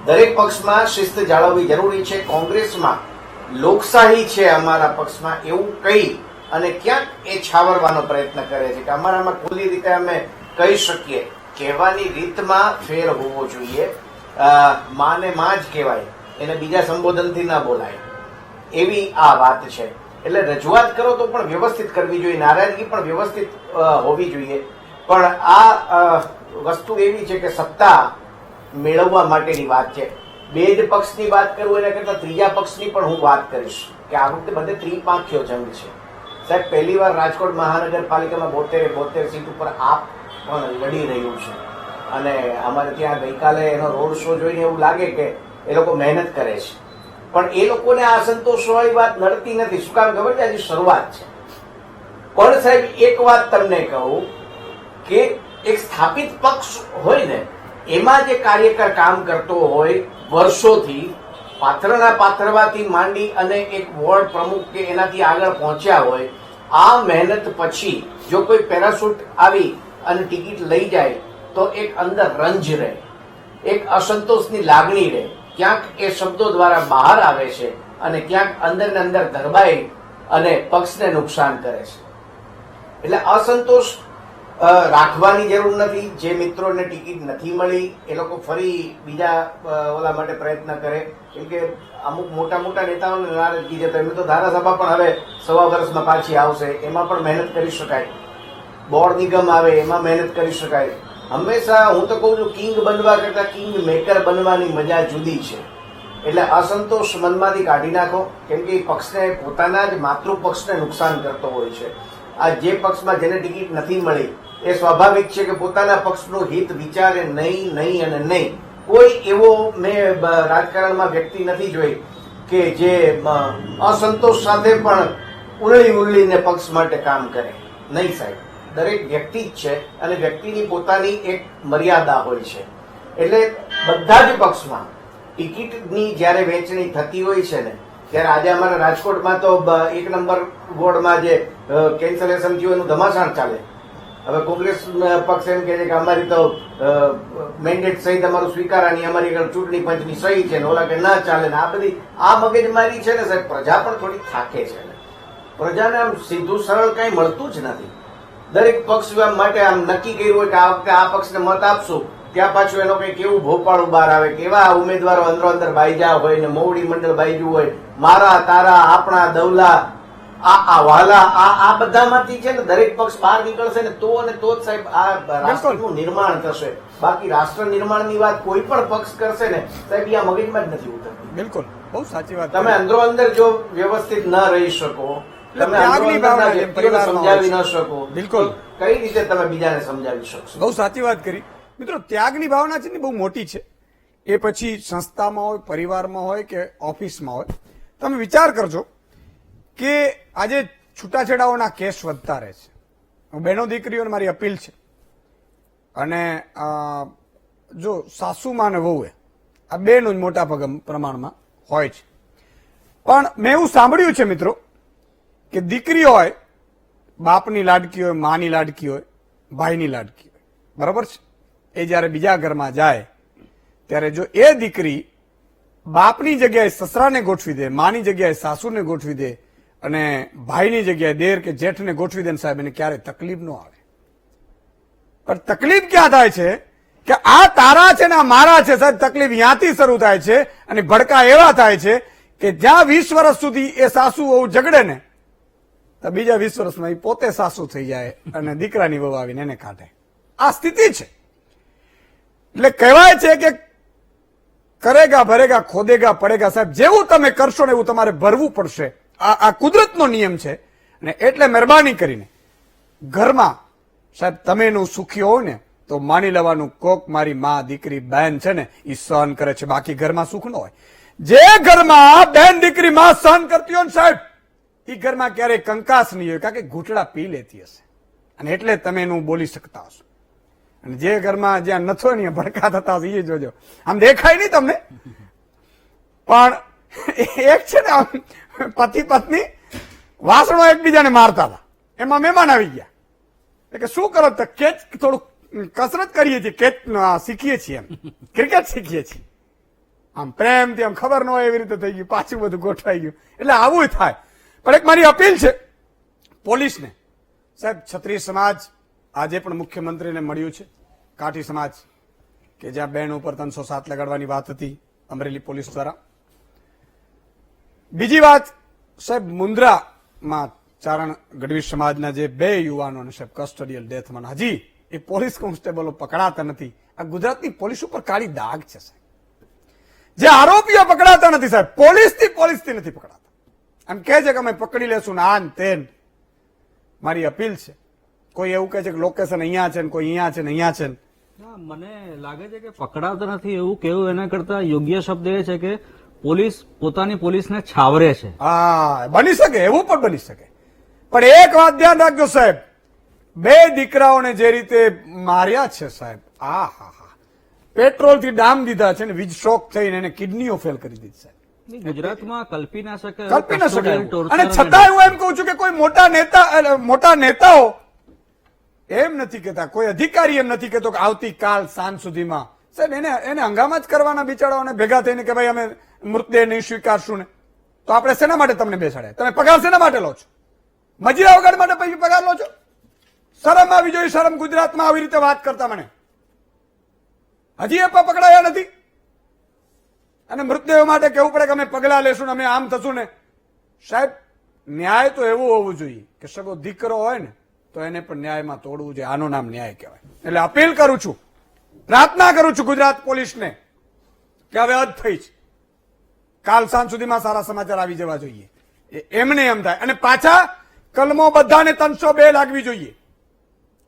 Speaker 4: દરેક પક્ષમાં શિસ્ત જાળવવી જરૂરી છે. કોંગ્રેસમાં લોકશાહી છે અમારા પક્ષમાં એવું કહી અને ક્યાંક એ છાવરવાનો પ્રયત્ન કરે છે કે અમારામાં ખુલ્લી રીતે અમે કહી શકીએ. કહેવાની રીતમાં ફેર હોવો જોઈએ. માને માં જ કહેવાય, એને બીજા સંબોધનથી ના બોલાય, એવી આ વાત છે. એટલે રજૂઆત કરો તો પણ વ્યવસ્થિત કરવી જોઈએ, નારાયણગી પણ વ્યવસ્થિત હોવી જોઈએ. પણ આ વસ્તુ એવી છે કે સત્તા મેળવવા માટેની વાત છે. બે જ પક્ષની વાત કરું એના કરતા ત્રીજા પક્ષની પણ હું વાત કરીશ કે આ વખતે બધે ત્રિપાંખીયો જંગ છે. સાહેબ, પહેલી વાર રાજકોટ મહાનગરપાલિકામાં 72 સીટ ઉપર આપ પણ લડી રહ્યું છે અને અમારે ત્યાં ગઈકાલે એનો રોડ શો જોઈને એવું લાગે કે એ લોકો મહેનત કરે છે, પણ એ લોકોને આ અસંતોષવાળી વાત નડતી નથી. શું કામ ખબર છે? હજી શરૂઆત છે. પણ સાહેબ, એક વાત તમને કહું કે એક સ્થાપિત પક્ષ હોય ને એમાં જે કાર્યકર કામ કરતો હોય વર્ષોથી, પાથરવાથી માંડી અને એક વોર્ડ પ્રમુખ કે એનાથી આગળ પહોંચ્યા હોય આ મહેનત પછી જો કોઈ પેરાશૂટ આવી અને ટિકિટ લઈ જાય તો એક અંદર રંજ રહે, એક અસંતોષની લાગણી રહે, ક્યાંક એ શબ્દો દ્વારા બહાર આવે છે અને ક્યાંક અંદર ને અંદર ધરબાઈ અને પક્ષને નુકસાન કરે છે. એટલે અસંતોષ રાખવાની જરૂર નથી. જે મિત્રોને ટિકિટ નથી મળી એ લોકો ફરી બીજા ઓલા માટે પ્રયત્ન કરે, કેમ કે અમુક મોટા મોટા નેતાઓને નારાજગી છે. તો એમને તો ધારાસભા પણ હવે 1.25 વર્ષમાં પાછી આવશે, એમાં પણ મહેનત કરી શકાય. બોર્ડ નિગમ આવે એમાં મહેનત કરી શકાય. હંમેશા હું તો કહું છું, કિંગ બનવા કરતા કિંગ મેકર બનવાની મજા જુદી છે. એટલે અસંતોષ મનમાંથી કાઢી નાખો, કેમ કે પક્ષને પોતાના જ માતૃ પક્ષને નુકસાન કરતો હોય છે. આ જે પક્ષમાં જેને ટિકિટ નથી મળી એ સ્વાભાવિક છે કે પોતાના પક્ષનું હિત વિચારે નહીં, નહીં અને નહીં. કોઈ એવો મેં રાજકારણમાં વ્યક્તિ નથી જોઈ કે જે અસંતોષ સાથે પણ ઉલળીને પક્ષ માટે કામ કરે. નહીં સાહેબ, દરેક વ્યક્તિ જ છે અને વ્યક્તિની પોતાની એક મર્યાદા હોય છે. એટલે બધા જ પક્ષમાં ટિકિટની જયારે વહેંચણી થતી હોય છે ને, ત્યારે આજે અમારા રાજકોટમાં તો 1 નંબર વોર્ડમાં જે કેન્સલેશન થયું એનું ધમાસાણ ચાલે. હવે કોંગ્રેસ પક્ષ એમ કહે છે કે અમારી તો મેન્ડેટ સહિત અમારું સ્વીકારાની, અમારી ચૂંટણી પંચની સહી છે ને, ઓલા કે ના ચાલે ને. આ બધી આ મગજમારી છે ને સાહેબ, પ્રજા પણ થોડી થાકે છે. પ્રજાને આમ સીધું સરળ કઈ મળતું જ નથી. દરેક પક્ષ માટે આમ નક્કી કર્યું હોય કે આ વખતે આ પક્ષને મત આપશું, ત્યાં પાછું એનો કઈ કેવું ભોપાળું બહાર આવે, કેવા ઉમેદવારો અંદરો અંદર બાઈજા હોય ને મોવડી મંડળ બાઈજું હોય, મારા તારા આપણા દવલા આ વાલા આ બધામાંથી છે ને દરેક પક્ષ બહાર નીકળશે ને તો અને તો જ સાહેબ આ રાષ્ટ્રનું નિર્માણ થશે. બાકી રાષ્ટ્ર નિર્માણની વાત કોઈ પણ પક્ષ કરશે ને સાહેબ, આ મગજમાં જ નથી ઉતરતી.
Speaker 1: બિલકુલ, બહુ સાચી વાત.
Speaker 4: તમે અંદરો અંદર જો વ્યવસ્થિત ન રહી શકો, તમે વ્યક્તિઓને સમજાવી ન શકો,
Speaker 1: બિલકુલ
Speaker 4: કઈ રીતે તમે બીજાને સમજાવી શકશો?
Speaker 1: બહુ સાચી વાત કરી મિત્રો. ત્યાગની ભાવના છે ને બહુ મોટી છે. એ પછી સંસ્થામાં હોય, પરિવારમાં હોય કે ઓફિસમાં હોય. તમે વિચાર કરજો કે આજે છૂટાછેડાઓના કેસ વધતા રહે છે. બહેનો દીકરીઓને મારી અપીલ છે, અને જો સાસુમાં ને વહુએ આ બેનું જ મોટા પ્રમાણમાં હોય છે. પણ મેં એવું સાંભળ્યું છે મિત્રો કે દીકરી હોય, બાપની લાડકી હોય, માની લાડકી હોય, ભાઈની લાડકી હોય, બરાબર છે. એ જયારે બીજા ઘરમાં જાય ત્યારે જો એ દીકરી બાપની જગ્યાએ સસરાને ગોઠવી દે, માની જગ્યાએ સાસુને ગોઠવી દે અને ભાઈની જગ્યાએ દેર કે જેઠને ગોઠવી દે ને સાહેબ, એને ક્યારે તકલીફ ન આવે. પણ તકલીફ ક્યાં થાય છે કે આ તારા છે ને આ મારા છે સાહેબ. તકલીફ ત્યાંથી શરૂ થાય છે અને ભડકા એવા થાય છે કે જ્યાં 20 વર્ષ સુધી એ સાસુ વહુ ઝઘડે ને, તો બીજા 20 વર્ષમાં એ પોતે સાસુ થઈ જાય અને દીકરાની વહુ આવીને એને કાઢે. આ સ્થિતિ છે. એટલે કહેવાય છે કે કરેગા ભરેગા ખોદેગા પડેગા સાહેબ. જેવું તમે કરશો ને એવું તમારે ભરવું પડશે. આ કુદરતનો નિયમ છે. અને એટલે મહેરબાની કરીને ઘરમાં સાહેબ તમે એનું સુખી હોવ ને તો માની લેવાનું કોક મારી માં, દીકરી, બહેન છે ને એ સહન કરે છે, બાકી ઘરમાં સુખ ન હોય. જે ઘરમાં બેન, દીકરી, માં સહન કરતી હોય ને સાહેબ, એ ઘરમાં ક્યારેય કંકાસ નહીં હોય, કારણ કે ઘૂંટડા પી લેતી હશે. અને એટલે તમે એનું બોલી શકતા હશો. અને જે ઘરમાં જ્યાં નથો ને ભડકા થતા હશે એ જોજો. આમ દેખાય નહીં તમને, પણ એક છે ને આમ પતિ પત્ની વાસણો એકબીજાને મારતા હતા. એમાં મહેમાન આવી ગયા. એટલે શું કરો તો કેચ થોડુંક કસરત કરીએ છીએ, કેચ શીખીએ છીએ, એમ ક્રિકેટ શીખીએ છીએ. આમ પ્રેમથી આમ ખબર ન હોય એવી રીતે થઈ ગયું, પાછું બધું ગોઠવાઈ ગયું. એટલે આવું થાય. પણ એક મારી અપીલ છે પોલીસને સાહેબ, ક્ષત્રિય સમાજ આજે પણ મુખ્યમંત્રીને મળ્યું છે, કાઠી સમાજ કે જ્યાં બેન ઉપર 307 લગાડવાની વાત હતી અમરેલી પોલીસ દ્વારા. બીજી વાત સાહેબ, મુન્દ્રામાં ચારણ ગઢવી સમાજના જે 2 યુવાનોને સાહેબ કસ્ટોડિયલ ડેથમાં હજી એ પોલીસ કોન્સ્ટેબલો પકડાતા નથી. આ ગુજરાતની પોલીસ ઉપર કાળી દાગ છે સાહેબ. જે આરોપીઓ પકડાતા નથી સાહેબ, પોલીસથી નથી પકડાતા. એમ કહે છે કે અમે પકડી લેશું ને આન તેન. મારી અપીલ છે, કોઈ એવું કહે છે કે લોકેશન અહીંયા છે ને કોઈ અહીંયા છે ને અહીંયા છે.
Speaker 5: મને લાગે છે કે પકડાતા નથી એવું કેવું એના કરતા યોગ્ય શબ્દ એ છે કે પોલીસ પોતાની પોલીસને છાવરે છે.
Speaker 1: હા, બની શકે, એવું પણ બની શકે. પણ એક વાત ધ્યાન રાખજો સાહેબ, 2 દીકરાઓને જે રીતે માર્યા છે સાહેબ, પેટ્રોલથી ડામ દીધા છે ને વીજ શોક થઈને એને કિડનીઓ ફેલ કરી દીધી સાહેબ.
Speaker 5: ગુજરાતમાં કલ્પી ના શકે
Speaker 1: કલ્પી ન શકાય
Speaker 5: custodial torture
Speaker 1: અને
Speaker 5: અને
Speaker 1: છતાં હું એમ કહું છું કે કોઈ મોટા નેતાઓ એમ નથી કહેતા, કોઈ અધિકારી એમ નથી કહેતો કે આવતીકાલ સાંજ સુધીમાં સાહેબ એને હંગામા જ કરવાના બિચારાઓને ભેગા થઈને કે ભાઈ અમે મૃતદેહ નહીં સ્વીકારશું ને, તો આપણે શેના માટે તમને બેસાડ્યા? તમે પગાર શેના માટે લો છો? મજીરા વગર માટે પછી પગાર લો છો? શરમ આવી જોઈએ, શરમ. ગુજરાતમાં આવી રીતે વાત કરતા મને હજી એ પકડાયા નથી અને મૃતદેહો માટે કહેવું પડે કે અમે પગલા લેશું ને અમે આમ થશું ને. સાહેબ ન્યાય તો એવું હોવું જોઈએ કે સગો દીકરો હોય ને તો એને પણ ન્યાયમાં તોડવું જોઈએ. આનું નામ ન્યાય કહેવાય. એટલે અપીલ કરું છું, પ્રાર્થના કરું છું ગુજરાત પોલીસને કે હવે હદ થઈ છે. કાલ સાંજ સુધીમાં સારા સમાચાર આવી જવા જોઈએ. એમને એમ થાય અને પાછા કલમો બધાને 302 લાગવી જોઈએ.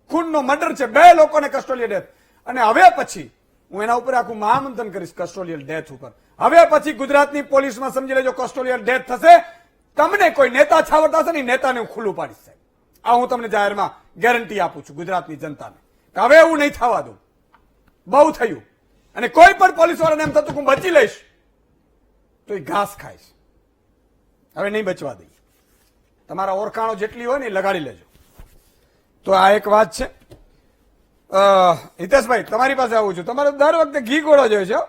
Speaker 1: ખૂનનો મર્ડર છે, 2 લોકોને કસ્ટોડિયલ ડેથ. અને હવે પછી હું એના ઉપર આખું મહામંથન કરીશ કસ્ટોડિયલ ડેથ ઉપર. હવે પછી ગુજરાતની પોલીસમાં સમજી લેજો કસ્ટોડિયલ ડેથ થશે. તમને કોઈ નેતા છાવરતા હશે ને નેતાને હું ખુલ્લું પાડીશ સાહેબ. આ હું તમને જાહેરમાં ગેરંટી આપું છું ગુજરાતની જનતાને કે હવે એવું નહીં થવા દઉં. બહુ થયું. અને કોઈ પણ પોલીસ વાળાને એમ થતું કે હું બચી લઈશ તો એ ઘાસ ખાઈશ. હવે નહીં બચવા દઈએ. તમારા ઓળખાણો જેટલી હોય ને એ લગાડી લેજો. તો આ એક વાત છે. હિતેશભાઈ તમારી પાસે આવું છું. તમારે દર વખતે ઘી ગોળો જોઈએ છે.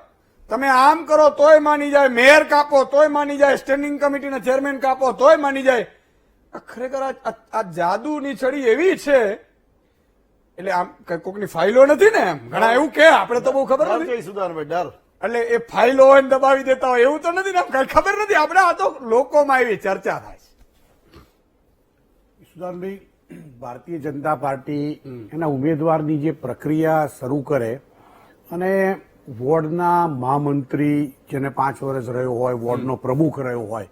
Speaker 1: તમે આમ કરો તોય માની જાય, મેયર કાપો તોય માની જાય, સ્ટેન્ડિંગ કમિટીના ચેરમેન કાપો તોય માની જાય. ખરેખર આ જાદુની છડી એવી છે. એટલે આમ કોકની ફાઇલો નથી ને, એમ ઘણા એવું કે આપણે તો બહુ ખબર નથી
Speaker 2: સુદાનભાઈ, ડર.
Speaker 1: એટલે એ ફાઇલો હોય ને દબાવી દેતા હોય એવું તો નથી ને, કઈ ખબર નથી. આપણે આ તો લોકોમાં એવી ચર્ચા થાય છે.
Speaker 6: સુદાનભાઈ, ભારતીય જનતા પાર્ટી એના ઉમેદવારની જે પ્રક્રિયા શરૂ કરે અને વોર્ડના મહામંત્રી જેને 5 વર્ષ રહ્યો હોય, વોર્ડનો પ્રમુખ રહ્યો હોય,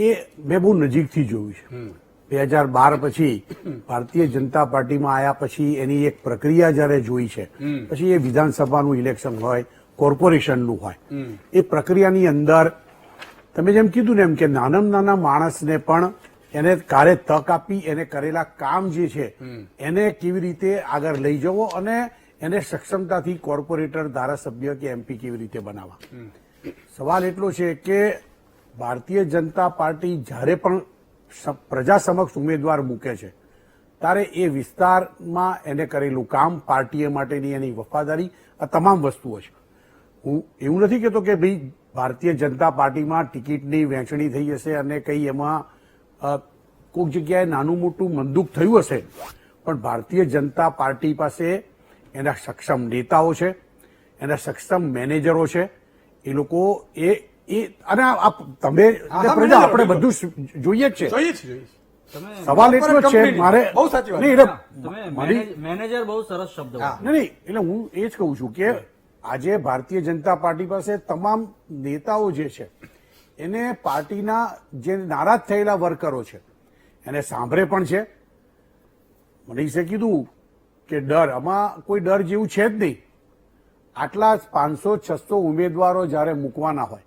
Speaker 6: એ મેં બહુ નજીકથી જોયું છે. 2012 પછી ભારતીય જનતા પાર્ટીમાં આવ્યા પછી એની એક પ્રક્રિયા જયારે જોઈ છે, પછી એ વિધાનસભાનું ઇલેક્શન હોય, કોર્પોરેશનનું હોય, એ પ્રક્રિયાની અંદર તમે જેમ કીધું ને એમ કે નાનામાં નાના માણસને પણ એને કારે તક આપી, એને કરેલા કામ જે છે એને કેવી રીતે આગળ લઈ જવો અને એને સક્ષમતાથી કોર્પોરેટર, ધારાસભ્ય કે એમપી કેવી રીતે બનાવવા. સવાલ એટલો છે કે ભારતીય જનતા પાર્ટી જ્યારે પણ પ્રજા સમક્ષ ઉમેદવાર મૂકે છે ત્યારે એ વિસ્તારમાં એને કરેલું કામ, પાર્ટીએ માટેની એની વફાદારી, આ તમામ વસ્તુઓ છે. હું એવું નથી કહેતો કે ભાઈ ભારતીય જનતા પાર્ટીમાં ટિકિટની વહેંચણી થઈ હશે અને કઈ એમાં કોઈક જગ્યાએ નાનું મોટું મંદુક થયું હશે, પણ ભારતીય જનતા પાર્ટી પાસે એના સક્ષમ નેતાઓ છે, એના સક્ષમ મેનેજરો છે. એ લોકો અને તમે પ્રજા આપણે બધું જોઈએ જ છે. સવાલ એટલો જ છે મારે.
Speaker 1: બહુ સાચી વાત.
Speaker 5: મેનેજર બહુ સરસ શબ્દ.
Speaker 6: નહીં, એટલે હું એ જ કહું છું કે આજે ભારતીય જનતા પાર્ટી પાસે તમામ નેતાઓ જે છે એને પાર્ટીના જે નારાજ થયેલા વર્કરો છે એને સાંભળે પણ છે. મનીષે કીધું કે ડર, આમાં કોઈ ડર જેવું છે જ નહીં. આટલા 500-600 ઉમેદવારો જ્યારે મૂકવાના હોય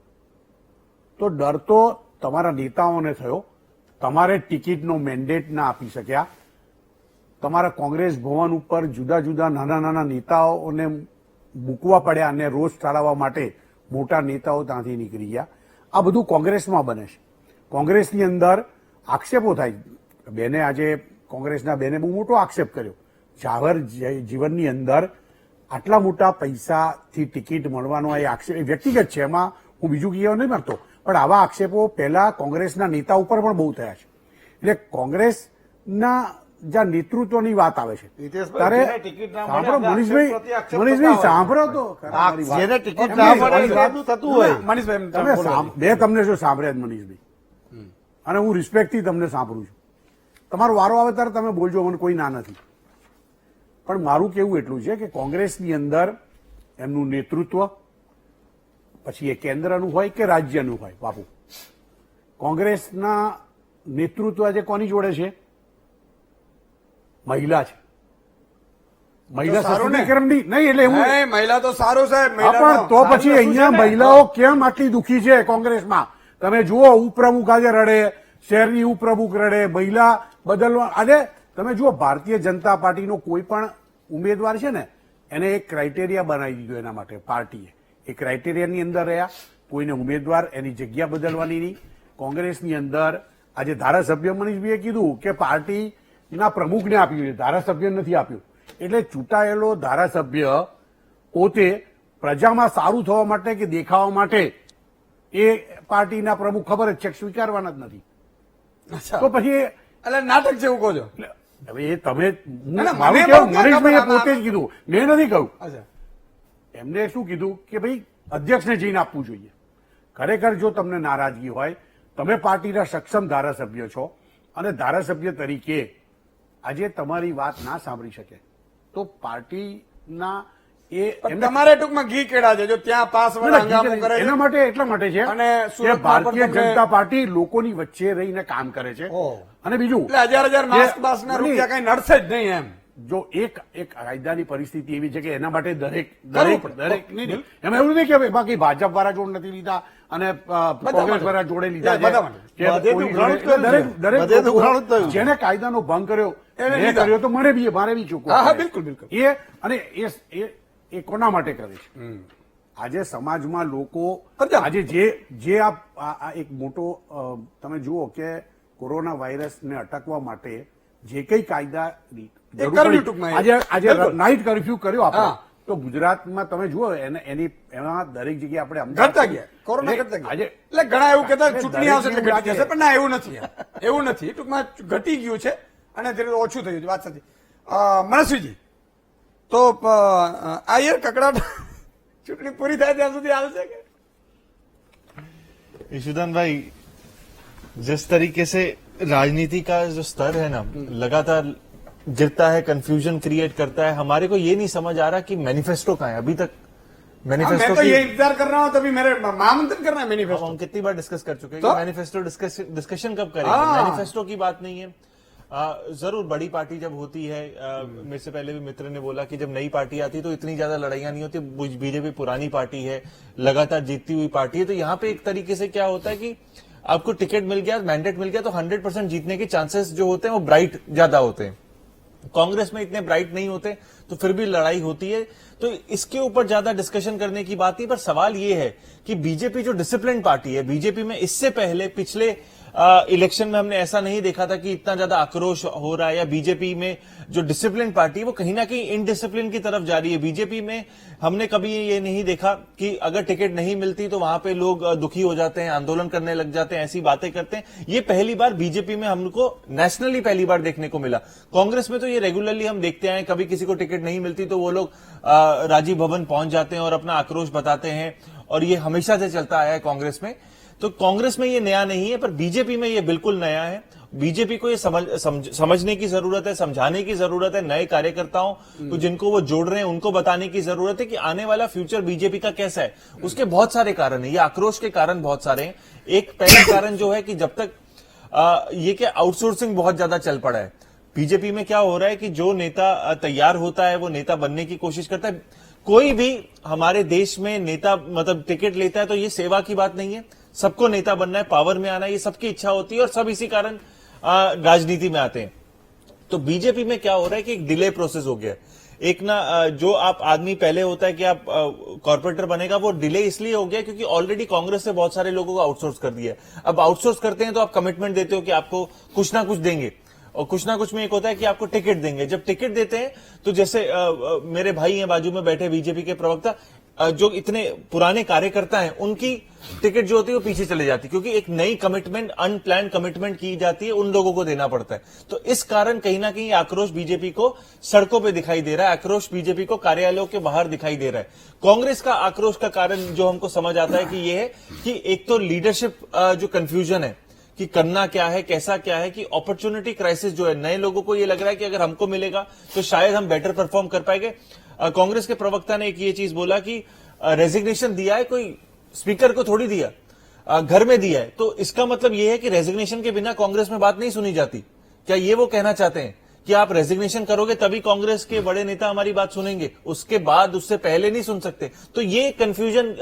Speaker 6: તો ડર તો તમારા નેતાઓને થયો. તમારે ટિકિટનો મેન્ડેટ ના આપી શક્યા. તમારા કોંગ્રેસ ભવન ઉપર જુદા જુદા નાના નાના નેતાઓને મૂકવા પડ્યા અને રોષ ટાળવવા માટે મોટા નેતાઓ ત્યાંથી નીકળી ગયા. આ બધું કોંગ્રેસમાં બને છે. કોંગ્રેસની અંદર આક્ષેપો થાય. બેને આજે કોંગ્રેસના બેને બહુ મોટો આક્ષેપ કર્યો. જાહેર જીવનની અંદર આટલા મોટા પૈસાથી ટિકિટ મળવાનો એ આક્ષેપ વ્યક્તિગત છે, એમાં હું બીજું કહેવા નહીં માંગતો, પણ આવા આક્ષેપો પહેલા કોંગ્રેસના નેતા ઉપર પણ બહુ થયા છે. એટલે કોંગ્રેસના જ્યાં નેતૃત્વની વાત આવે છે ત્યારે સાંભળો મનીષભાઈ, સાંભળો તો
Speaker 2: જેને ટિકિટ ના મળે એ વાતનું થતું હોય.
Speaker 1: મનીષભાઈ
Speaker 6: બે તમને શું સાંભળ્યા જ મનીષભાઈ, અને હું રિસ્પેક્ટથી તમને સાંભળું છું. તમારો વારો આવે ત્યારે તમે બોલજો, મને કોઈ ના નથી. પણ મારું કેવું એટલું છે કે કોંગ્રેસની અંદર એમનું નેતૃત્વ, પછી એ કેન્દ્રનું હોય કે રાજ્યનું હોય, બાપુ કોંગ્રેસના નેતૃત્વ આજે કોની જોડે છે? મહિલા છે. મહિલા સશક્તિકરણની નહીં, એટલે હું
Speaker 1: મહિલા તો સારું સાહેબ.
Speaker 6: પણ તો પછી અહીંયા મહિલાઓ કેમ આટલી દુખી છે કોંગ્રેસમાં? તમે જુઓ, ઉપપ્રમુખ આજે રડે, શહેરની ઉપપ્રમુખ રડે, મહિલા બદલવા. અને તમે જુઓ, ભારતીય જનતા પાર્ટીનો કોઈ પણ ઉમેદવાર છે ને એને એક ક્રાઇટેરિયા બનાવી દીધો એના માટે પાર્ટીએ. એ ક્રાઇટેરિયાની અંદર રહ્યા કોઈને ઉમેદવાર એની જગ્યા બદલવાની નહીં. કોંગ્રેસની અંદર આજે ધારાસભ્ય મનીષભાઈએ કીધું કે પાર્ટીના પ્રમુખને આપ્યું છે, ધારાસભ્ય નથી આપ્યું. એટલે ચૂંટાયેલો ધારાસભ્ય પોતે પ્રજામાં સારું થવા માટે કે દેખાવા માટે એ પાર્ટીના પ્રમુખ ખબર જ છે કે સ્વીકારવાના જ નથી.
Speaker 1: અચ્છા.
Speaker 6: તો પછી
Speaker 1: એટલે નાટક જેવું કહો છો.
Speaker 6: હવે એ તમે
Speaker 1: ના, ના,
Speaker 6: મારું
Speaker 1: મને
Speaker 6: કેવું,
Speaker 1: બહુ ક્યાં
Speaker 6: મનીષભાઈએ
Speaker 1: ખબર
Speaker 6: પોતે જ કીધું, મેં નથી કહ્યું.
Speaker 1: અચ્છા.
Speaker 6: એમને શું કીધું કે ભાઈ અધ્યક્ષને જઈને આપવું જોઈએ. ખરેખર જો તમને નારાજગી હોય, તમે પાર્ટીના સક્ષમ ધારાસભ્ય છો અને ધારાસભ્ય તરીકે આજે તમારી વાત ના સાંભળી શકે તો પાર્ટીના એ
Speaker 1: પણ તમારે ટૂંકમાં ઘી કેળા છે જો ત્યાં પાસ વાળા હંગામો કરે છે.
Speaker 6: એના માટે એટલા માટે છે
Speaker 1: અને
Speaker 6: કે
Speaker 1: સુરતમાં
Speaker 6: ભારતીય
Speaker 1: પણ તમને-
Speaker 6: જનતા પાર્ટી લોકોની વચ્ચે રહીને કામ કરે છે.
Speaker 1: ઓહ.
Speaker 6: અને બીજું
Speaker 1: એટલે હજાર માસ્ક
Speaker 6: કે-
Speaker 1: બાસ્ક ના
Speaker 6: નહીં,
Speaker 1: રૂપિયા કઈ નડશે જ નહીં એમ.
Speaker 6: જો એક કાયદાની પરિસ્થિતિ એવી છે કે એના માટે દરેક
Speaker 1: કરવું પડે.
Speaker 6: નહીં, નહીં. એમાં એવું નથી કે ભાઈ બાકી ભાજપ વાળા જોડ નથી લીધા અને કોંગ્રેસ વાળા જોડે લીધા છે.
Speaker 1: બધા માટે.
Speaker 6: કે
Speaker 2: બધે
Speaker 6: કોઈ
Speaker 2: ઉઘરાણું જ
Speaker 6: જોડે-
Speaker 2: થયું છે.
Speaker 6: દરેક
Speaker 2: બધે
Speaker 6: લોકો
Speaker 2: ઉઘરાણું જ થયું છે.
Speaker 6: જેને કાયદાનો ભંગ કર્યો
Speaker 1: એને
Speaker 6: મેં
Speaker 1: લીધા.
Speaker 6: કર્યો તો મારે બી ચૂકવો
Speaker 1: હા, હા,
Speaker 6: પડે.
Speaker 1: બિલકુલ, બિલકુલ.
Speaker 6: એ અને એ કોના માટે કરે છે? આજે સમાજમાં લોકો
Speaker 1: કરજા.
Speaker 6: આજે જે આ એક મોટો તમે જુઓ કે કોરોના વાયરસને અટકવા માટે જે કઈ કાયદા જરૂર
Speaker 1: કર્યું
Speaker 6: પડી.
Speaker 1: ટૂંકમાં એ.
Speaker 6: આજે
Speaker 1: બિલકુલ.
Speaker 6: નાઇટ કર્ફ્યુ કર્યો આપણે
Speaker 1: હા.
Speaker 6: તો ગુજરાતમાં તમે જુઓ એમાં દરેક જગ્યાએ આપણે
Speaker 1: ઘટતા ગયા કોરોના
Speaker 6: એટલે
Speaker 1: ઘટતા ગયા
Speaker 6: આજે
Speaker 1: એટલે ઘણા એવું કહેતા
Speaker 6: એટલે
Speaker 1: ચૂંટણી આવશે એટલે
Speaker 6: દરેક
Speaker 1: ઘટી જશે
Speaker 6: જગ્યાએ
Speaker 1: પણ ના એવું નથી એમ. એવું નથી ટૂંકમાં ઘટી ગયું છે અને ધીરે ધીરે ઓછું થયું છે વાત સાચી. મનસ્વીજી તો આ યાર કકડાટ ચૂંટણી પૂરી થાય ત્યાં સુધી હાલશે કે
Speaker 7: ईशुदान भाई जिस तरीके से राजनीति का जो स्तर है ना लगातार गिरता है, कंफ्यूजन क्रिएट करता है. हमारे को ये नहीं समझ आ रहा कि मैनिफेस्टो कहाँ है अभी तक.
Speaker 1: मैं
Speaker 7: मैनिफेस्टो
Speaker 1: तो
Speaker 7: की
Speaker 1: ये इंतजार कर रहा हूँ तभी मेरे महामंत्रण करना है
Speaker 7: अब
Speaker 1: मैनिफेस्टो.
Speaker 7: हम कितनी बार डिस्कस कर चुके हैं
Speaker 1: तो?
Speaker 7: कि मैनिफेस्टो डिस्कशन कब करेंगे.
Speaker 1: हाँ।
Speaker 7: मैनिफेस्टो की बात नहीं है. जरूर बड़ी पार्टी जब होती है, मेरे से पहले भी मित्र ने बोला कि जब नई पार्टी आती है तो इतनी ज्यादा लड़ाइयां नहीं होती. बीजेपी पुरानी पार्टी है, लगातार जीतती हुई पार्टी है, तो यहाँ पे एक तरीके से क्या होता है कि आपको टिकट मिल गया, मैंडेट मिल गया तो 100% जीतने के चांसेस जो होते हैं वो ब्राइट ज्यादा होते हैं. कांग्रेस में इतने ब्राइट नहीं होते तो फिर भी लड़ाई होती है. तो इसके ऊपर ज्यादा डिस्कशन करने की बात नहीं, पर सवाल ये है कि बीजेपी जो डिसिप्लिन पार्टी है, बीजेपी में इससे पहले पिछले इलेक्शन में हमने ऐसा नहीं देखा था कि इतना ज्यादा आक्रोश हो रहा है, या बीजेपी में जो डिसिप्लिन पार्टी है वो कहीं ना कहीं इनडिसिप्लिन की तरफ जा रही है. बीजेपी में हमने कभी ये नहीं देखा कि अगर टिकट नहीं मिलती तो वहां पे लोग दुखी हो जाते हैं, आंदोलन करने लग जाते हैं, ऐसी बातें करते हैं. ये पहली बार बीजेपी में हमको नेशनली पहली बार देखने को मिला. कांग्रेस में तो ये रेगुलरली हम देखते आए, कभी किसी को टिकट नहीं मिलती तो वो लोग राजीव भवन पहुंच जाते हैं और अपना आक्रोश बताते हैं, और ये हमेशा से चलता आया है कांग्रेस में. तो कांग्रेस में ये नया नहीं है, पर बीजेपी में ये बिल्कुल नया है. बीजेपी को ये समझने की जरूरत है, समझाने की जरूरत है. नए कार्यकर्ताओं को जिनको वो जोड़ रहे हैं उनको बताने की जरूरत है कि आने वाला फ्यूचर बीजेपी का कैसा है. उसके बहुत सारे कारण है, ये आक्रोश के कारण बहुत सारे हैं. एक पहला कारण जो है कि जब तक ये क्या आउटसोर्सिंग बहुत ज्यादा चल पड़ा है. बीजेपी में क्या हो रहा है कि जो नेता तैयार होता है वो नेता बनने की कोशिश करता है. कोई भी हमारे देश में नेता मतलब टिकट लेता है तो ये सेवा की बात नहीं है, सबको नेता बनना है, पावर में आना है, ये सबकी इच्छा होती है और सब इसी कारण राजनीति में आते हैं. तो बीजेपी में क्या हो रहा है कि एक डिले प्रोसेस हो गया है. एक ना जो आप आदमी पहले होता है कि आप कॉर्पोरेटर बनेगा, वो डिले इसलिए हो गया क्योंकि ऑलरेडी कांग्रेस से बहुत सारे लोगों को आउटसोर्स कर दिया है. अब आउटसोर्स करते हैं तो आप कमिटमेंट देते हो कि आपको कुछ ना कुछ देंगे, और कुछ ना कुछ में एक होता है कि आपको टिकट देंगे. जब टिकट देते हैं तो जैसे मेरे भाई हैं बाजू में बैठे बीजेपी के प्रवक्ता, जो इतने पुराने कार्यकर्ता हैं उनकी टिकट जो होती है वो पीछे चले जाती है, क्योंकि एक नई कमिटमेंट, अनप्लान कमिटमेंट की जाती है, उन लोगों को देना पड़ता है. तो इस कारण कहीं ना कहीं आक्रोश बीजेपी को सड़कों पे दिखाई दे रहा है, आक्रोश बीजेपी को कार्यालयों के बाहर दिखाई दे रहा है. कांग्रेस का आक्रोश का कारण जो हमको समझ आता है कि ये है कि एक तो लीडरशिप जो कंफ्यूजन है कि करना क्या है, कैसा क्या है, कि अपॉर्चुनिटी क्राइसिस जो है, नए लोगों को ये लग रहा है कि अगर हमको मिलेगा तो शायद हम बेटर परफॉर्म कर पाएंगे. कांग्रेस के प्रवक्ता ने एक ये चीज बोला कि रेजिग्नेशन दिया है, कोई स्पीकर को थोड़ी दिया, घर में दिया है, तो इसका मतलब ये है कि रेजिग्नेशन के बिना कांग्रेस में बात नहीं सुनी जाती. क्या ये वो कहना चाहते हैं कि आप रेजिग्नेशन करोगे तभी कांग्रेस के बड़े नेता हमारी बात सुनेंगे, उसके बाद उससे पहले नहीं सुन सकते? तो ये कंफ्यूजन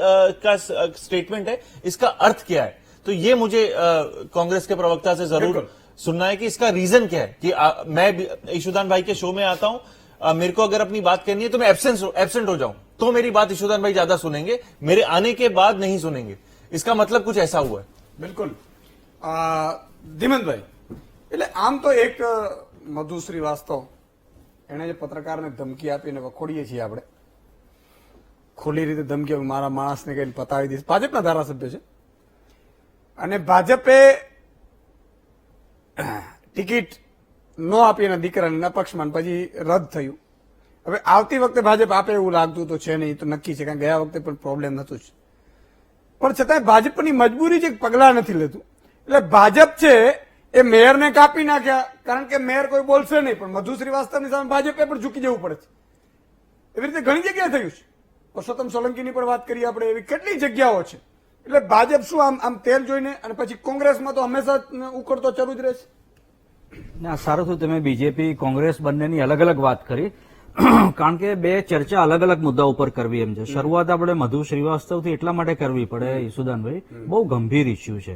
Speaker 7: का स्टेटमेंट है, इसका अर्थ क्या है? तो ये मुझे कांग्रेस के प्रवक्ता से जरूर सुनना है कि इसका रीजन क्या है. कि मैं ईशुदान भाई के शो में आता हूं, मेरे को अगर अपनी बात करनी है तो मैं एब्सेंट हो जाऊं तो मेरी बात ईशुदान भाई ज्यादा सुनेंगे, मेरे आने के बाद नहीं सुनेंगे. इसका मतलब कुछ ऐसा हुआ है।
Speaker 1: બિલકુલ ધીમંતભાઈ, એટલે આમ તો એક મધુ શ્રીવાસ્તવ એણે જે પત્રકારને ધમકી આપીને વખોડીએ છીએ આપણે, ખુલ્લી રીતે ધમકી આપી, મારા માણસને કઈ પતાવી દઈશ. ભાજપના ધારાસભ્ય છે અને ભાજપે ટિકિટ ન આપી એના દીકરાને એના પક્ષમાં, પછી રદ થયું. હવે આવતી વખતે ભાજપ આપે એવું લાગતું તો છે નહીં, તો નક્કી છે, કારણ ગયા વખતે પણ પ્રોબ્લેમ નતું જ. પણ છતાંય ભાજપની મજબૂરી છે કે પગલાં નથી લેતું. એટલે ભાજપ છે એ મેયરને કાપી નાખ્યા, કારણ કે મેયર કોઈ બોલશે નહીં, પણ મધુ શ્રીવાસ્તવની સામે ભાજપે પણ ઝૂકી જવું પડે છે. એવી રીતે ઘણી જગ્યાએ થયું છે. પુરુષોત્તમ સોલંકીની પણ વાત કરીએ આપણે, એવી કેટલી જગ્યાઓ છે. એટલે ભાજપ શું આમ તેલ જોઈને, અને પછી કોંગ્રેસમાં તો હંમેશા ઉકળતો ચરુ જ રહેશે.
Speaker 5: ના, સારું થયું તમે બીજેપી કોંગ્રેસ બંનેની અલગ અલગ વાત કરી, કારણ કે બે ચર્ચા અલગ અલગ મુદ્દા ઉપર કરવી એમ છે. શરૂઆત આપણે મધુ શ્રીવાસ્તવથી એટલા માટે કરવી પડે ઈસુદાનભાઈ, બહુ ગંભીર ઇસ્યુ છે.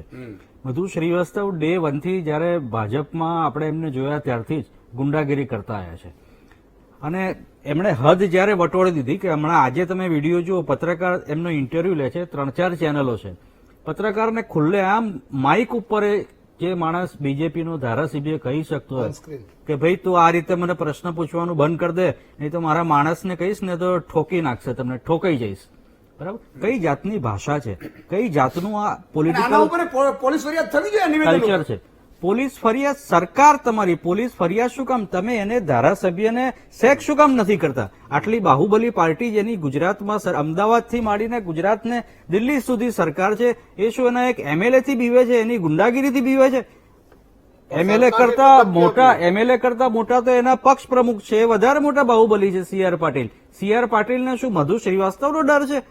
Speaker 5: મધુ શ્રીવાસ્તવ ડે 1 થી જયારે ભાજપમાં આપણે એમને જોયા ત્યારથી જ ગુંડાગીરી કરતા આવ્યા છે. અને એમણે હદ જયારે વટોળી દીધી કે હમણાં આજે તમે વિડીયો જુઓ, પત્રકાર એમનો ઇન્ટરવ્યુ લે છે, 3-4 ચેનલો છે. પત્રકારને ખુલ્લે આમ માઇક ઉપર જે માણસ બીજેપીનો ધારાસભ્ય કહી શકતો હોય કે ભાઈ તું આ રીતે મને પ્રશ્ન પૂછવાનું બંધ કરી દે, નહીં તો મારા માણસને કહીશ ને તો ઠોકી નાખશે, તમને ઠોકાઈ જઈશ. બરાબર, કઈ જાતની ભાષા છે, કઈ જાતનું આ
Speaker 1: આના
Speaker 5: પોલિટિકલ
Speaker 1: ઉપર પોલીસ ફરિયાદ થવી જોઈએ. નિવેદન
Speaker 5: કલ્ચર છે. પોલીસ ફરિયાદ સરકાર તમારી, પોલીસ ફરિયાદ શું કામ? તમે એને ધારાસભ્યને સેક શું કામ નથી કરતા? આટલી બાહુબલી પાર્ટી જેની ગુજરાતમાં અમદાવાદથી માંડીને ગુજરાતને દિલ્હી સુધી સરકાર છે, એ શું એના એક એમએલએ થી બીવે છે? એની ગુંડાગીરીથી બીવે છે? એમએલએ કરતા મોટા તો એના પક્ષ પ્રમુખ છે, એ વધારે મોટા બાહુબલી છે C R Patil. C R પાટીલને શું મધુ શ્રીવાસ્તવનો ડર છે?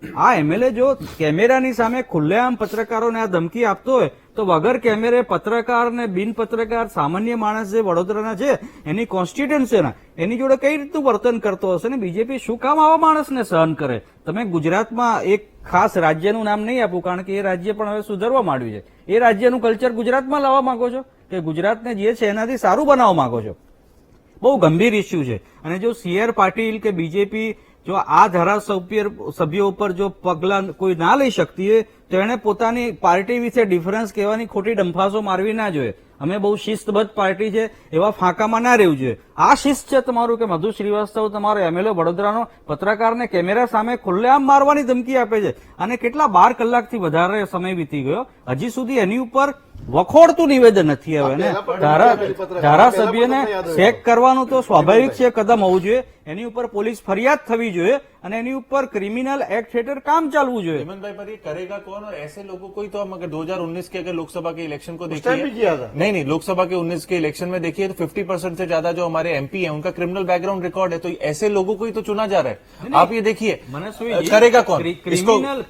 Speaker 5: આ એમએલએ જો કેમેરાની સામે ખુલ્લેઆમ પત્રકારોને આ ધમકી આપતો હોય તો વગર કેમેરે પત્રકાર ને બિન પત્રકાર સામાન્ય માણસ જે વડોદરાના છે એની કોન્સ્ટિટ્યુન્સીના એની જોડે કઈ રીતનું વર્તન કરતો હશે ને બીજેપી શું કામ આવા માણસને સહન કરે? તમે ગુજરાતમાં એક ખાસ રાજ્યનું નામ નહીં આપું, કારણ કે એ રાજ્ય પણ હવે સુધરવા માંડ્યું છે. એ રાજ્યનું કલ્ચર ગુજરાતમાં લાવવા માંગો છો કે ગુજરાતને જે છે એનાથી સારું બનાવવા માંગો છો? બહુ ગંભીર ઇસ્યુ છે. અને જો સી આર પાટીલ કે બીજેપી જો આ ધારાસભ્યો ઉપર જો પગલા કોઈ ના લઈ શકતી હોય તો એને પોતાની પાર્ટી વિશે ડિફરન્સ કહેવાની ખોટી ડંફાસો મારવી ના જોઈએ. અમે બહુ શિસ્તબદ્ધ પાર્ટી છે એવા ફાંકામાં ના રહેવું જોઈએ. આ શિસ્ત છે તમારું કે મધુ શ્રીવાસ્તવ તમારો એમએલએ વડોદરાનો પત્રકારને કેમેરા સામે ખુલ્લેઆમ મારવાની ધમકી આપે છે અને કેટલા 12 કલાકથી વધારે સમય વીતી ગયો, હજી સુધી એની ઉપર વખોડતું નિવેદન નથી આવે ને ધારાસભ્યને ચેક કરવાનું તો સ્વાભાવિક છે, કદમ હોવું જોઈએ. એની ઉપર પોલીસ ફરિયાદ થવી જોઈએ અને એની ઉપર ક્રિમિનલ एक्ट હેઠળ કામ ચાલવું જોઈએ.
Speaker 7: हेमंत भाई, पर ये करेगा कौन? और ऐसे लोगों को ही तो हम अगर 2019 के अगर लोकसभा के इलेक्शन को
Speaker 2: उस टाइम भी किया था।
Speaker 7: देखिए, नहीं लोकसभा के 19 के इलेक्शन में देखिए तो 50% से ज्यादा जो हमारे एमपी है उनका क्रिमिनल बैकग्राउंड रिकॉर्ड है, तो ऐसे लोगों को ही तो चुना जा रहा है. आप ये देखिए
Speaker 5: મને શું એ
Speaker 7: करेगा कौन?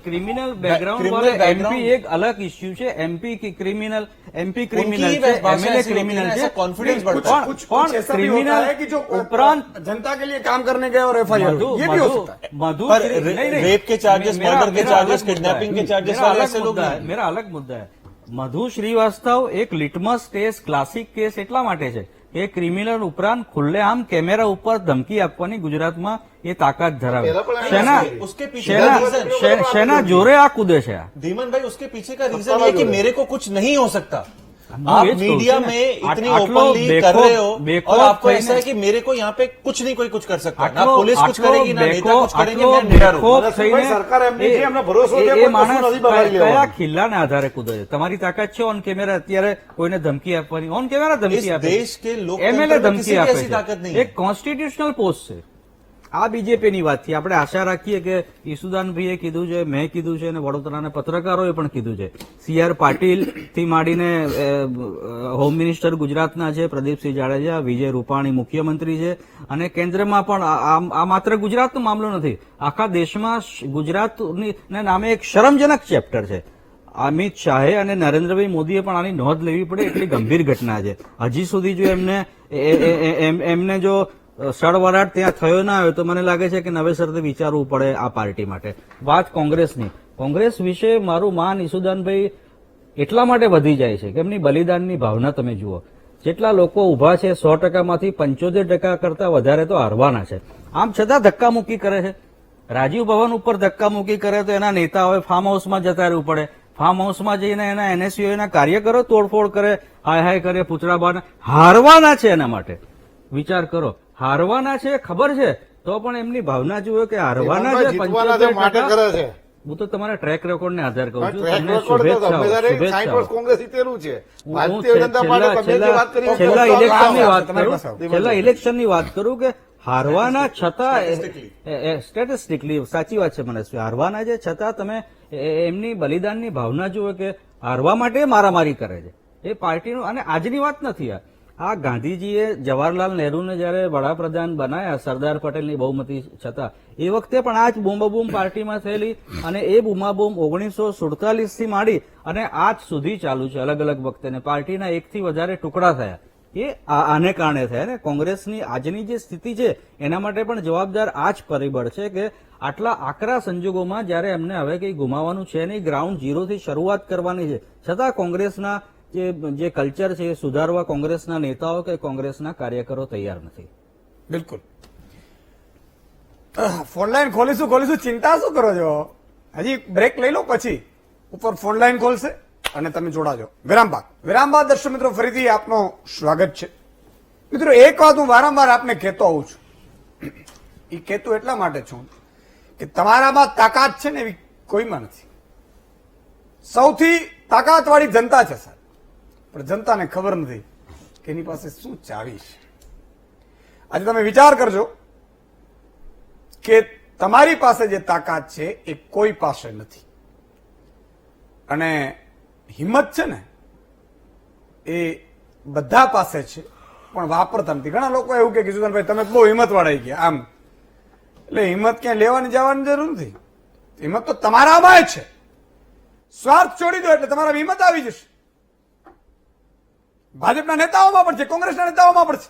Speaker 5: ક્રિમિનલ બેકગ્રાઉન્ડ વાળો એમપી એક અલગ ઇસ્યુ છે. એમપી ક્રિમિનલ
Speaker 7: उनकी
Speaker 5: છે,
Speaker 7: भाषा
Speaker 5: एमएलए
Speaker 7: ऐसी होती है
Speaker 5: क्रिमिनल
Speaker 7: ना,
Speaker 5: છે.
Speaker 7: ऐसा confidence बढ़ता है.
Speaker 1: कुछ ऐसा भी होता है कि जो
Speaker 5: ઉપરાંત
Speaker 1: जनता के लिए काम करने गए और एफआईआर ये भी हो सकता है.
Speaker 7: पर रेप के चार्जेस, मर्डर के चार्जेस, किडनैपिंग के चार्जेस वाले ऐसे लोग हैं.
Speaker 5: मेरा अलग मुद्दा है. મધુ શ્રીવાસ્તવ એક લિટમસ ટેસ્ટ ક્લાસિક કેસ એટલા માટે છે કે ક્રિમિનલ ઉપરાંત ખુલ્લેઆમ કેમેરા ઉપર ધમકી આપવાની ગુજરાતમાં એ તાકાત ધરાવે.
Speaker 7: उसके पीछे
Speaker 5: શેના જોરે આ કૂદે છે આ?
Speaker 7: धीमन भाई, उसके पीछे का रीजन है कि मेरे को कुछ नहीं हो सकता. आप मीडिया में इतनी ओपनली कर रहे हो और आपको ऐसा है कि मेरे को यहाँ पे कुछ नहीं कोई कुछ कर सकता. ना पुलिस कुछ करेगी, ना नेता कुछ करेंगे, मैं निडर हूँ.
Speaker 2: સરકાર એમની છે, એમને ભરોસો છે, કોઈ
Speaker 5: માણસ
Speaker 2: કશું નથી બગાડી
Speaker 5: કયા
Speaker 2: લેવાનું.
Speaker 5: ખિલ્લાને આધારે કૂદે છે? તમારી તાકાત છે ઓન કેમેરા અત્યારે કોઈને ધમકી આપવાની? ઓન કેમેરા
Speaker 7: इस
Speaker 5: ધમકી આપે
Speaker 7: देश के
Speaker 5: એમએલએ
Speaker 7: लोकतंत्र में
Speaker 5: ધમકી
Speaker 7: किसी की
Speaker 5: આપે
Speaker 7: ऐसी ताकत
Speaker 5: છે.
Speaker 7: नहीं है.
Speaker 5: એક કોન્સ્ટિટ્યુશનલ પોસ્ટ છે. આ બીજેપીની વાત થી આપણે આશા રાખીએ કે ઈસુદાનભાઈએ કીધું છે, મેં કીધું છે અને વડોદરાના પત્રકારોએ પણ કીધું છે. સી આર પાટીલ થી માંડીને હોમ મિનિસ્ટર ગુજરાતના છે પ્રદીપસિંહ જાડેજા, વિજય રૂપાણી મુખ્યમંત્રી છે અને કેન્દ્રમાં પણ આ માત્ર ગુજરાતનો મામલો નથી, આખા દેશમાં ગુજરાતની નામે એક શરમજનક ચેપ્ટર છે. અમિત શાહે અને નરેન્દ્રભાઈ મોદીએ પણ આની નોંધ લેવી પડે એટલી ગંભીર ઘટના છે. હજી સુધી જો એમને જો સળવરાટ ત્યાં થયો ના હોય તો મને લાગે છે કે નવેસરથી વિચારવું પડે આ પાર્ટી માટે. વાત કોંગ્રેસની, કોંગ્રેસ વિશે મારું માન ઈસુદાનભાઈ એટલા માટે વધી જાય છે કે એમની બલિદાનની ભાવના તમે જુઓ. જેટલા લોકો ઉભા છે 100%માંથી 75% કરતા વધારે તો હારવાના છે. આમ છતાં ધક્કામુક્કી કરે છે. રાજીવ ભવન ઉપર ધક્કા મૂકી કરે તો એના નેતાઓએ ફાર્મ હાઉસમાં જતા રહેવું પડે. ફાર્મ હાઉસમાં જઈને એના એનએસયુના કાર્યકરો તોડફોડ કરે, હાય હાય કરે, પૂતળા બાર હારવાના છે. એના માટે વિચાર કરો, હારવાના છે ખબર છે તો પણ એમની ભાવના જુઓ કે હારવાના છે.
Speaker 2: જીતવાના છે માટે કરે છે.
Speaker 5: હું તો તમારા ટ્રેક રેકોર્ડને આધાર કહું છું.
Speaker 2: ટ્રેક
Speaker 5: તમને
Speaker 2: રેકોર્ડ તો
Speaker 5: શુભેચ્છાઓ,
Speaker 2: ગમે ત્યારે 60
Speaker 5: શુભેચ્છાઓ.
Speaker 2: વર્ષ કોંગ્રેસ જીતેલું છે.
Speaker 5: હું
Speaker 2: ભારતીય જનતા પાર્ટી તમે જે વાત કરી
Speaker 5: છેલ્લા
Speaker 2: એ
Speaker 5: ઇલેક્શનની વાત
Speaker 1: તમારી
Speaker 5: કરું,
Speaker 1: પાસે
Speaker 5: છેલ્લા ઇલેક્શનની વાત કરું કે હારવાના છતાં સ્ટેટિસ્ટિકલી સાચી વાત છે મને, હારવાના છે છતાં તમે એમની બલિદાનની ભાવના જુઓ કે હારવા માટે મારામારી કરે છે એ પાર્ટીનું. અને આજની વાત નથી આ ગાંધીજીએ જવાહરલાલ નહેરુને જયારે વડાપ્રધાન બનાયા સરદાર પટેલની બહુમતી છતાં એ વખતે પણ આ જ બૂમાબૂમ પાર્ટીમાં થયેલી અને એ બૂમાબૂમ 1947 થી માંડી અને આજ સુધી ચાલુ છે. અલગ અલગ વખતે ને પાર્ટીના એકથી વધારે ટુકડા થયા એ આને કારણે થયા ને. કોંગ્રેસની આજની જે સ્થિતિ છે એના માટે પણ જવાબદાર આ જ પરિબળ છે કે આટલા આકરા સંજોગોમાં જયારે એમને હવે કંઈ ગુમાવવાનું છે નહીં, ગ્રાઉન્ડ ઝીરોથી શરૂઆત કરવાની છે, છતાં કોંગ્રેસના જે કલ્ચર છે એ સુધારવા કોંગ્રેસના નેતાઓ કે કોંગ્રેસના કાર્યકરો તૈયાર નથી.
Speaker 1: બિલકુલ. ફોન લાઈન ખોલીશું ચિંતા શું કરો છો? હજી બ્રેક લઈ લો, પછી ઉપર ફોન લાઈન ખોલશે અને તમે જોડાજો. વિરામ બાદ દર્શક મિત્રો ફરીથી આપનું સ્વાગત છે. મિત્રો એક વાત હું વારંવાર આપને કહેતો આવું છું, એ કહેતું એટલા માટે છું કે તમારામાં તાકાત છે ને એવી કોઈમાં નથી. સૌથી તાકાતવાળી જનતા છે સાહેબ, પણ જનતાને ખબર નથી કે એની પાસે શું ચાવી છે. આજે તમે વિચાર કરજો કે તમારી પાસે જે તાકાત છે એ કોઈ પાસે નથી, અને હિંમત છે ને એ બધા પાસે છે પણ વાપરતા નથી. ઘણા લોકો એવું કે કિશોરભાઈ તમે બહુ હિંમત વાળાઈ ગયા આમ, એટલે હિંમત ક્યાંય લેવાની જવાની જરૂર નથી. હિંમત તો તમારામાં છે. સ્વાર્થ છોડી દો એટલે તમારા હિંમત આવી જશે. ભાજપના નેતાઓમાં પણ છે, કોંગ્રેસના નેતાઓમાં પણ છે.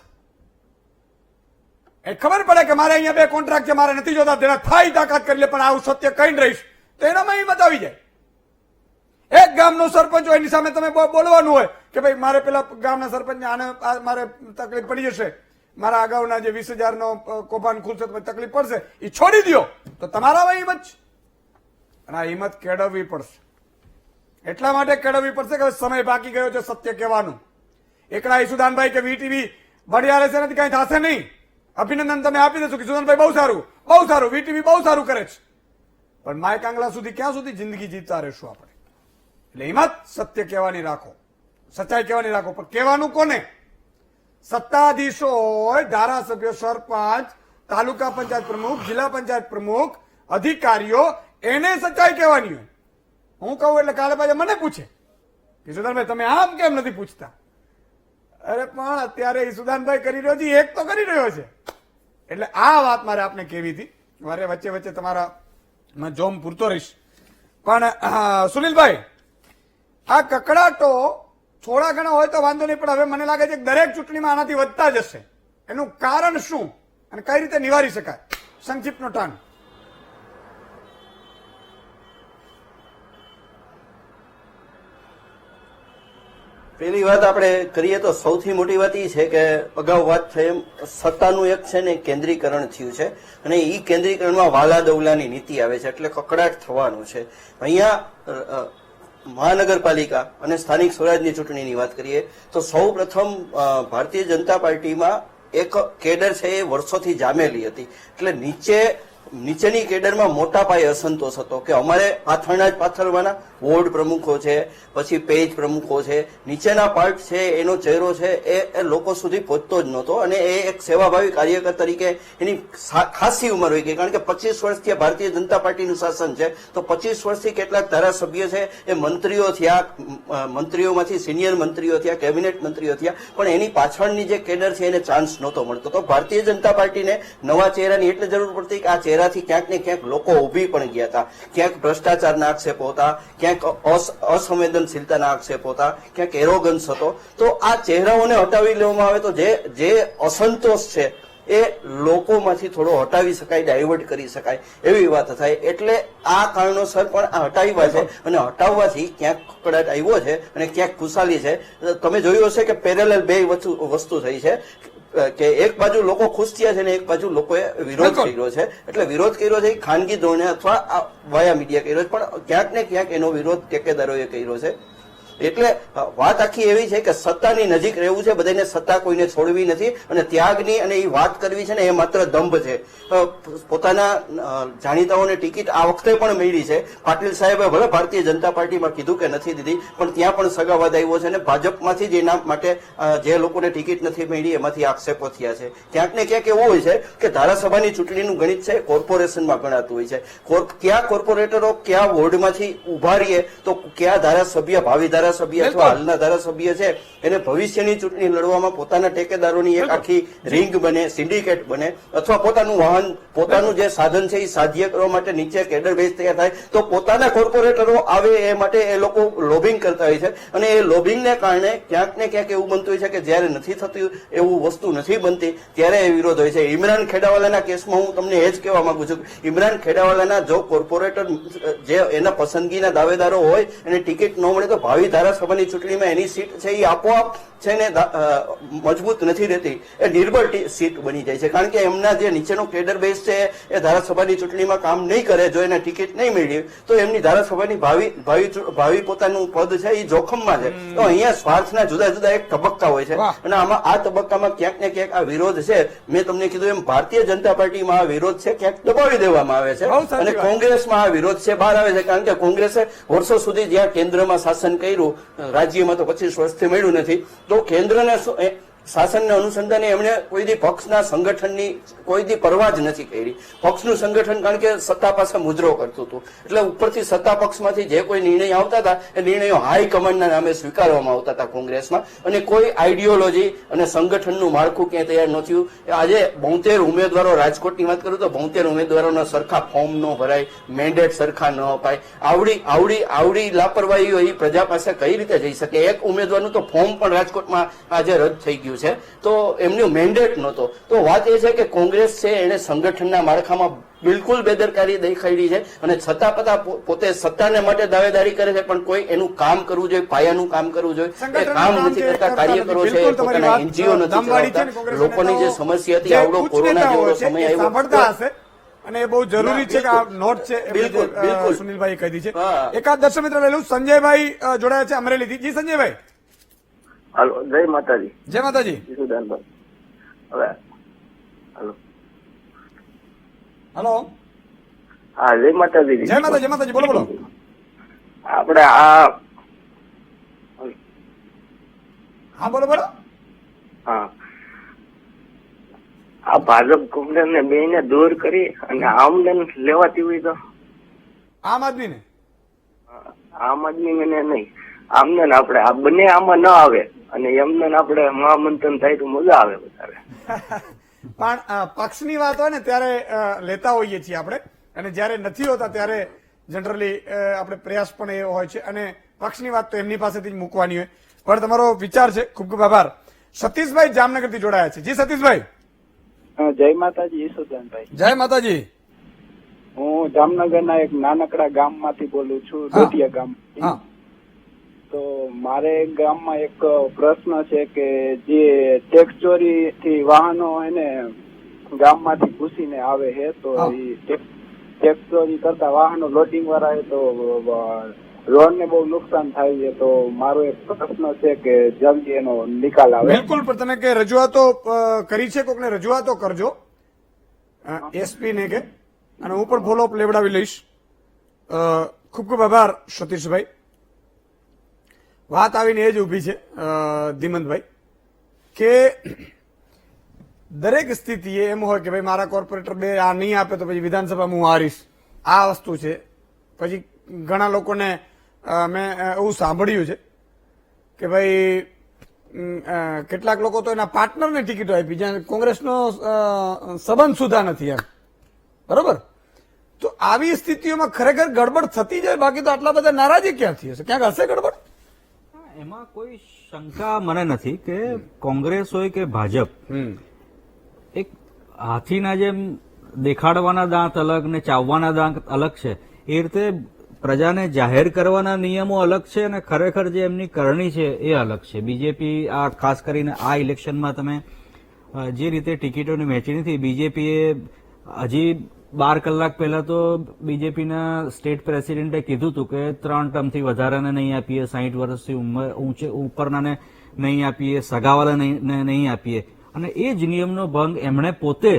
Speaker 1: એ ખબર પડે કે મારે અહીંયા 2 કોન્ટ્રાક્ટ છે, મારે નથી જોતા, તેના થાય તાકાત કરી લે, પણ આવું સત્ય કઈ રહીશ તો એનામાં હિંમત આવી જાય. એક ગામનો સરપંચ હોય એની સામે તમે બોલવાનું હોય કે ભાઈ મારે પેલા ગામના સરપંચને આને મારે તકલીફ પડી જશે, મારા અગાઉના જે 20,000 નો કૌભાંડ ખુલશે તો તકલીફ પડશે, એ છોડી દો તો તમારામાં હિંમત છે. અને આ હિંમત કેળવવી પડશે. એટલા માટે કેળવવી પડશે કે સમય બાકી ગયો છે સત્ય કહેવાનું. એકલા ઈસુદાનભાઈ કે વીટીવી ભણ્યા રહેશે નથી, કઈ થશે નહીં. અભિનંદન તમે આપી દેશો કે ઈસુદાનભાઈ બહુ સારું, વીટીવી બહુ સારું કરે છે, પણ માય કાંગલા સુધી ક્યાં સુધી જિંદગી જીતતા રહેશું આપણે? એટલે હિંમત સત્ય કહેવાની રાખો, સચ્ચાઈ કહેવાની રાખો, પણ કહેવાનું કોને? સત્તાધીશો હોય, ધારાસભ્યો, સરપંચ, તાલુકા પંચાયત પ્રમુખ, જિલ્લા પંચાયત પ્રમુખ, અધિકારીઓ, એને સચ્ચાઈ કહેવાની હોય. હું કહું એટલે કાલે પાછા મને પૂછે કે સુદાનભાઈ તમે આમ કેમ નથી પૂછતા? અરે પણ અત્યારે ઈસુદાનભાઈ કરી રહ્યો છે, એક તો કરી રહ્યો છે. એટલે આ વાત મારે આપને કહેવી હતી. મારે વચ્ચે વચ્ચે તમારા જોમ પૂરતો રહીશ. પણ સુનિલભાઈ, આ કકડાટો થોડા ઘણા હોય તો વાંધો નહીં, પણ હવે મને લાગે છે કે દરેક ચૂંટણીમાં આનાથી વધતા જશે. એનું કારણ શું અને કઈ રીતે નિવારી શકાય? સંક્ષિપ્તનો ટાણ.
Speaker 3: પેલી વાત આપણે કરીએ તો સૌથી મોટી વાત એ છે કે અગાઉ વાત થઈ એમ સત્તાનું એક છે ને કેન્દ્રીકરણ થયું છે, અને એ કેન્દ્રીકરણમાં વાલા દવલાની નીતિ આવે છે, એટલે કકડાટ થવાનું છે. અહીંયા મહાનગરપાલિકા અને સ્થાનિક સ્વરાજની ચૂંટણીની વાત કરીએ તો સૌ પ્રથમ ભારતીય જનતા પાર્ટીમાં એક કેડર છે એ વર્ષોથી જામેલી હતી, એટલે નીચેની કેડરમાં મોટા પાયે અસંતોષ હતો કે અમારે પાથરણા જ પાથરવાના. વોર્ડ પ્રમુખો છે, પછી પેજ પ્રમુખો છે, નીચેના પાર્ટ છે એનો ચહેરો છે એ લોકો સુધી પહોંચતો જ નહોતો, અને એ એક સેવાભાવી કાર્યકર તરીકે એની ખાસી ઉંમર હોય ગઈ. કારણ કે 25 વર્ષથી ભારતીય જનતા પાર્ટીનું શાસન છે, તો 25 વર્ષથી કેટલાક ધારાસભ્ય છે એ મંત્રીઓ થયા, મંત્રીઓમાંથી સિનિયર મંત્રીઓ થયા, કેબિનેટ મંત્રીઓ થયા, પણ એની પાછળની જે કેડર છે એને ચાન્સ નહોતો મળતો. તો ભારતીય જનતા પાર્ટીને નવા ચહેરાની એટલે જરૂર પડતી કે આ ચહેરાથી ક્યાંક ને ક્યાંક લોકો ઉભી પણ ગયા હતા. ક્યાંક ભ્રષ્ટાચારના આક્ષેપો હતા, ક્યાંક અસંવેદનશીલતાના આક્ષેપો હતા, ક્યાંક એરોગન્સ હતો. તો આ ચહેરાઓને હટાવી લેવામાં આવે તો જે અસંતોષ છે એ લોકોમાંથી થોડો હટાવી શકાય, ડાયવર્ટ કરી શકાય એવી વાત થાય. એટલે આ કારણોસર પણ આ હટાવ્યા છે, અને હટાવવાથી ક્યાંક કકડાટ આવ્યો છે અને ક્યાંક ખુશાલી છે. તમે જોયું હશે કે પેરેલલ બે વસ્તુ થઈ છે. કે એક બાજુ લોકો ખુશ થયા છે ને એક બાજુ લોકોએ વિરોધ
Speaker 1: બિલકુલ.
Speaker 3: કર્યો છે. એટલે વિરોધ કર્યો છે એ ખાનગી ધોરણે અથવા વાયા મીડિયા કર્યો છે, પણ ક્યાંક ને ક્યાંક એનો વિરોધ ટેકેદારોએ કર્યો છે. એટલે વાત આખી એવી છે કે સત્તાની નજીક રહેવું છે, બધાને સત્તા કોઈને છોડવી નથી અને ત્યાગની અને એ વાત કરવી છે ને એ માત્ર દંભ છે. પોતાના જાણીતાઓને ટિકિટ આ વખતે પણ મળી છે. પાટીલ સાહેબે ભલે ભારતીય જનતા પાર્ટીમાં કીધું કે નથી દીધી, પણ ત્યાં પણ સગાવાદ આવ્યો છે અને ભાજપમાંથી જ એના માટે જે લોકોને ટિકિટ નથી મળી એમાંથી આક્ષેપો થયા છે. ક્યાંક ને ક્યાંક એવું હોય છે કે ધારાસભાની ચૂંટણીનું ગણિત છે કોર્પોરેશનમાં ગણાતું હોય છે. કયા કોર્પોરેટરો કયા વોર્ડમાંથી ઉભા રહીએ તો કયા ધારાસભ્ય, ભાવિ ધારાસભ્ય અથવા હાલના ધારાસભ્ય છે એને ભવિષ્યની ચૂંટણી લડવામાં પોતાના ટેકેદારોની એક આખી રિંગ બને, સિન્ડિકેટ બને, અથવા પોતાનું વાહન, પોતાનું જે સાધન છે એ સાધ્ય કરવા માટે નીચે કેડર બેઝ તૈયાર થાય તો પોતાના કોર્પોરેટરો આવે એ માટે એ લોકો લોબિંગ કરતા હોય છે. અને એ લોબિંગને કારણે ક્યાંક ને ક્યાંક એવું બનતું હોય છે કે જયારે નથી થતું, એવું વસ્તુ નથી બનતી, ત્યારે એ વિરોધ હોય છે. ઇમરાન ખેડાવાલાના કેસમાં હું તમને એ જ કહેવા માંગુ છું કે ઇમરાન ખેડાવાલાના જો કોર્પોરેટર જે એના પસંદગીના દાવેદારો હોય એને ટિકિટ ન મળે તો ભાવિ ધારાસભાની ચૂંટણીમાં એની સીટ છે એ આપોઆપ છે ને મજબૂત નથી રહેતી, એ નિર્બળ સીટ બની જાય છે. કારણ કે એમના જે નીચેનો કેડર બેઝ છે એ ધારાસભાની ચૂંટણીમાં કામ નહીં કરે. જો એને ટિકિટ નહીં મળી તો એમની ધારાસભાની ભાવિ પોતાનું પદ છે એ જોખમમાં છે. તો અહીંયા સ્વાર્થના જુદા જુદા એક તબક્કા હોય છે અને આમાં આ તબક્કામાં ક્યાંક ને ક્યાંક આ વિરોધ છે. મેં તમને કીધું એમ ભારતીય જનતા પાર્ટીમાં આ વિરોધ છે ક્યાંક દબાવી દેવામાં આવે છે અને કોંગ્રેસમાં આ વિરોધ છે બહાર આવે છે. કારણ કે કોંગ્રેસે વર્ષો સુધી જ્યાં કેન્દ્રમાં શાસન કર્યું, રાજ્યમાં તો 25 વર્ષથી મળ્યું નથી, તો કેન્દ્રના શાસનના અનુસંધાને એમણે કોઈ દી પક્ષના સંગઠનની કોઈ દી પરવા જ નથી કરી. પક્ષનું સંગઠન કારણ કે સત્તા પાસે મુજરો કરતું હતું, એટલે ઉપરથી સત્તા પક્ષમાંથી જે કોઈ નિર્ણય આવતા હતા એ નિર્ણયો હાઈકમાન્ડના નામે સ્વીકારવામાં આવતા હતા કોંગ્રેસમાં, અને કોઈ આઈડિયોલોજી અને સંગઠનનું માળખું ક્યાંય તૈયાર ન થયું. આજે 72 ઉમેદવારો, રાજકોટની વાત કરું તો 72 ઉમેદવારોના સરખા ફોર્મ ન ભરાય, મેન્ડેટ સરખા ન અપાય, આવડી લાપરવાહી હોય એ પ્રજા પાસે કઈ રીતે જઈ શકે? એક ઉમેદવારનું તો ફોર્મ પણ રાજકોટમાં આજે રદ થઈ ગયું છે, તો એમનું મેન્ડેટ નહોતો. તો વાત એ છે કે કોંગ્રેસ છે એને સંગઠનના માળખામાં બિલકુલ બેદરકારી દેખાડી છે અને છતાં પોતે સત્તાને માટે દાવેદારી કરે છે, પણ કોઈ એનું કામ કરવું જોઈએ, પાયાનું કામ કરવું જોઈએ, એ કામ નથી કરતા. કાર્યકરો છે પોતાના એનજીઓ નથી ચલાવતા. લોકોની જે સમસ્યા હતી, આવડો કોરોના જેવો સમય આવ્યો
Speaker 1: અને એ બહુ જરૂરી છે કે આ નોટ છે
Speaker 3: બિલકુલ.
Speaker 1: સુનિલભાઈ કહી છે. એકાદ દર્શક મિત્ર લઈ લઉં. સંજયભાઈ જોડાયા છે અમરેલીથી. જી સંજયભાઈ.
Speaker 8: હાલો, જય માતાજી.
Speaker 1: જય માતાજી.
Speaker 8: ઈસુદાનભાઈ. હવે હાલો.
Speaker 1: હલો.
Speaker 8: હા, જય માતાજી.
Speaker 1: જય માતાજી. જય માતાજી. બોલો બોલો.
Speaker 8: આપણે
Speaker 1: હા બોલો બોલો.
Speaker 8: આ ભાજપ કોંગ્રેસ ને બે ને દૂર કરી અને આમદન લેવાતી હોય તો
Speaker 1: આમ આદમી ને
Speaker 8: આમ આદમી ને નહીં, આમદન આપણે આ બંને આમાં ના આવે અને એમને આપણે મહામંથન થાય તો મજા આવે વધારે.
Speaker 1: પણ પક્ષની વાત હોય ને ત્યારે લેતા હોઈએ છીએ આપણે, અને જયારે નથી હોતા ત્યારે જનરલી આપણે પ્રયાસ પણ એવો હોય છે, અને પક્ષની વાત તો એમની પાસેથી જ મૂકવાની હોય. પણ તમારો વિચાર છે, ખૂબ ખૂબ આભાર. સતીશભાઈ જામનગરથી જોડાયા છે. જી સતીશભાઈ.
Speaker 9: જય માતાજી. ઈસુદાનભાઈ.
Speaker 1: જય માતાજી.
Speaker 9: હું જામનગરના એક નાનકડા ગામમાંથી બોલું છું, દોટિયા ગામ. તો મારે ગામમાં એક પ્રશ્ન છે કે જે ટેક્સ ચોરી થી વાહનો એને ગામમાંથી ઘૂસીને આવે છે, તો એ ટેક્સ ચોરી કરતા વાહનો લોડિંગ વાળા તો રોડ ને બહુ નુકસાન થાય છે. તો મારો એક પ્રશ્ન છે કે જલ્દી એનો નિકાલ આવે.
Speaker 1: બિલકુલ. પણ તમે કે રજૂઆતો કરી છે, કોકને રજૂઆતો કરજો એસપી ને કે, અને હું પણ ફોલોઅપ લેવડાવી લઈશ. ખૂબ ખૂબ આભાર સતીશભાઈ. વાત આવીને એ જ ઉભી છે ધીમંતભાઈ કે દરેક સ્થિતિએ એમ હોય કે ભાઈ મારા કોર્પોરેટર બે આ નહીં આપે તો પછી વિધાનસભામાં હું હારીશ, આ વસ્તુ છે. પછી ઘણા લોકોને મેં એવું સાંભળ્યું છે કે ભાઈ કેટલાક લોકો તો એના પાર્ટનરને ટિકિટો આપી જ્યાં કોંગ્રેસનો સંબંધ સુધા નથી એમ, બરોબર? તો આવી સ્થિતિઓમાં ખરેખર ગડબડ થતી જાય, બાકી તો આટલા બધા નારાજી ક્યાંથી હશે? ક્યાંક હશે ગડબડ?
Speaker 5: એમાં કોઈ શંકા મને નથી કે કોંગ્રેસ હોય કે ભાજપ, એક હાથીના જેમ દેખાડવાના દાંત અલગ ને ચાવવાના દાંત અલગ છે, એ રીતે પ્રજાને જાહેર કરવાના નિયમો અલગ છે અને ખરેખર જે એમની કરણી છે એ અલગ છે. બીજેપી આ ખાસ કરીને આ ઇલેક્શનમાં તમે જે રીતે ટિકિટોની વહેંચણી થઈ, બીજેપીએ હજી 12 કલાક પહેલા તો બીજેપીના સ્ટેટ પ્રેસિડેન્ટે કીધું હતું કે 3 ટર્મથી વધારાને નહીં આપીએ, 60 વર્ષથી ઉપરનાને નહીં આપીએ, સગાવાલાને નહીં આપીએ, અને એ જ નિયમનો ભંગ એમણે પોતે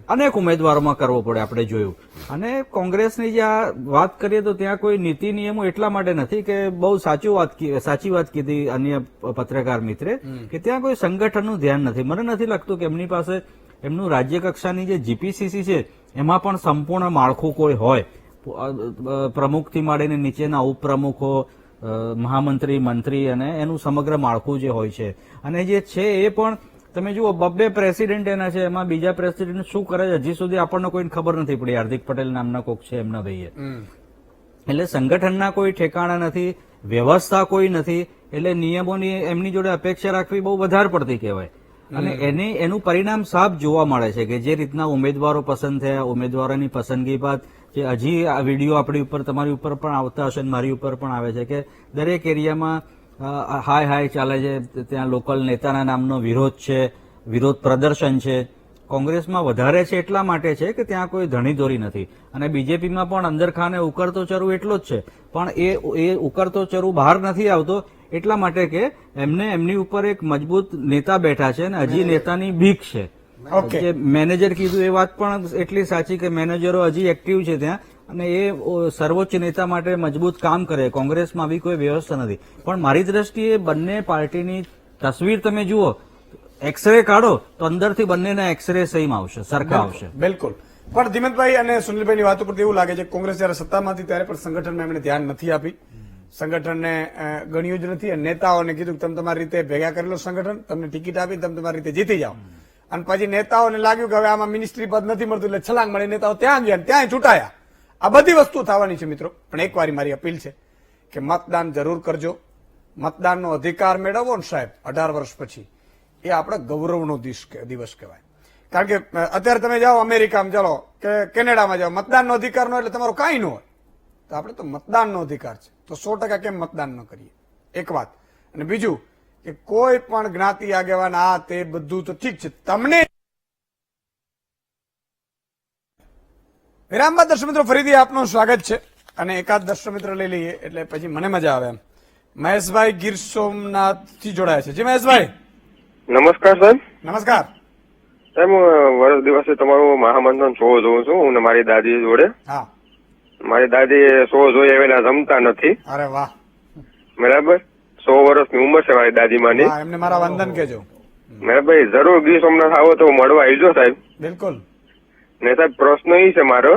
Speaker 5: અનેક ઉમેદવારોમાં કરવો પડે આપણે જોયું. અને કોંગ્રેસની જે આ વાત કરીએ તો ત્યાં કોઈ નીતિ નિયમો એટલા માટે નથી કે બહુ સાચી વાત કીધી અન્ય પત્રકાર મિત્રે કે ત્યાં કોઈ સંગઠનનું ધ્યાન નથી. મને નથી લાગતું કે એમની પાસે એમનું રાજ્ય કક્ષાની જે જીપીસીસી છે એમાં પણ સંપૂર્ણ માળખું કોઈ હોય. પ્રમુખથી માંડીને નીચેના ઉપપ્રમુખો, મહામંત્રી, મંત્રી અને એનું સમગ્ર માળખું જે હોય છે, અને જે છે એ પણ તમે જુઓ 2 પ્રેસિડેન્ટ એના છે, એમાં બીજા પ્રેસિડેન્ટ શું કરે છે હજી સુધી આપણને કોઈને ખબર નથી પડી. હાર્દિક પટેલ નામના કોક છે એમના ભાઈએ. એટલે સંગઠનના કોઈ ઠેકાણા નથી, વ્યવસ્થા કોઈ નથી, એટલે નિયમોની એમની જોડે અપેક્ષા રાખવી બહુ વધારે પડતી કહેવાય. અને એનું પરિણામ સાફ જોવા મળે છે કે જે રીતના ઉમેદવારો પસંદ થયા, ઉમેદવારોની પસંદગી બાદ જે હજી આ વિડીયો આપણી ઉપર, તમારી ઉપર પણ આવતા હશે, મારી ઉપર પણ આવે છે કે દરેક એરિયામાં હાય ચાલે છે. ત્યાં લોકલ નેતાના નામનો વિરોધ છે, વિરોધ પ્રદર્શન છે. કોંગ્રેસમાં વધારે છે એટલા માટે છે કે ત્યાં કોઈ ધણીધોરી નથી, અને બીજેપીમાં પણ અંદરખાને ઉકળતો ચરુ એટલો જ છે, પણ એ ઉકળતો ચરુ બહાર નથી આવતો એટલા માટે કે એમની ઉપર એક મજબૂત નેતા બેઠા છે અને હજી નેતાની બીક છે. જે મેનેજર કીધું એ વાત પણ એટલી સાચી કે મેનેજરો હજી એક્ટિવ છે ત્યાં, અને એ સર્વોચ્ચ નેતા માટે મજબૂત કામ કરે. કોંગ્રેસમાં આવી કોઈ વ્યવસ્થા નથી. પણ મારી દ્રષ્ટિએ બંને પાર્ટીની તસવીર તમે જુઓ, એક્સરે કાઢો તો અંદરથી બંનેના એક્સરે સેમ આવશે, સરખા આવશે.
Speaker 1: બિલકુલ. પણ ધીમતભાઈ અને સુનિલભાઈની વાત ઉપરથી એવું લાગે છે કોંગ્રેસ જયારે સત્તામાં હતી ત્યારે પણ સંગઠનમાં એમણે ધ્યાન નથી આપી, સંગઠનને ગણ્યું જ નથી, અને નેતાઓને કીધું તમે તમારી રીતે ભેગા કરેલો સંગઠન, તમને ટિકિટ આપી તમે તમારી રીતે જીતી જાઓ. અને પછી નેતાઓને લાગ્યું કે હવે આમાં મિનિસ્ટ્રી પદ નથી મળતું એટલે છલાંગ મળી નેતાઓ ત્યાં ગયા, ત્યાં છૂટાયા. આ બધી વસ્તુ થવાની છે મિત્રો. પણ એક વાર મારી અપીલ છે કે મતદાન જરૂર કરજો. મતદાનનો અધિકાર મેળવવો ને સાહેબ 18 વર્ષ પછી, એ આપણા ગૌરવનો દિવસ કહેવાય. કારણ કે અત્યારે તમે જાઓ અમેરિકામાં, ચાલો કે કેનેડામાં જાઓ, મતદાનનો અધિકાર નો એટલે તમારો કાંઈ ન હોય. તો આપણે તો મતદાનનો અધિકાર છે, તો 100% કેમ મતદાન ન કરીએ? એક વાત. અને બીજું કે કોઈ પણ જ્ઞાતિ આગેવાન આ તે બધું તો ઠીક છે, તમને વિરામ બાદ દર્શક મિત્રો ફરીથી આપનું સ્વાગત છે. અને એકાદ દર્શક મિત્ર લઈ લઈએ એટલે પછી મને મજા આવે એમ. મહેશભાઈ ગીર સોમનાથ થી જોડાયા છે. જી મહેશભાઈ.
Speaker 10: નમસ્કાર સાહેબ.
Speaker 1: નમસ્કાર
Speaker 10: સાહેબ, હું વર્ષ દિવસે તમારું મહામંથન શો જોઉં છું, હું ને મારી દાદી જોડે.
Speaker 1: હા.
Speaker 10: મારી દાદી શો જોઈ એવેલા જમતા નથી.
Speaker 1: અરે વાહ.
Speaker 10: બરાબર. 100 વર્ષની ઉંમર છે મારી દાદીમાની.
Speaker 1: હા, એમને મારા વંદન કહેજો.
Speaker 10: ભાઈ જરૂર ગીર સોમનાથ આવો તો મળવા આવજો સાહેબ.
Speaker 1: બિલકુલ.
Speaker 10: ને સાહેબ પ્રશ્ન એ છે મારો,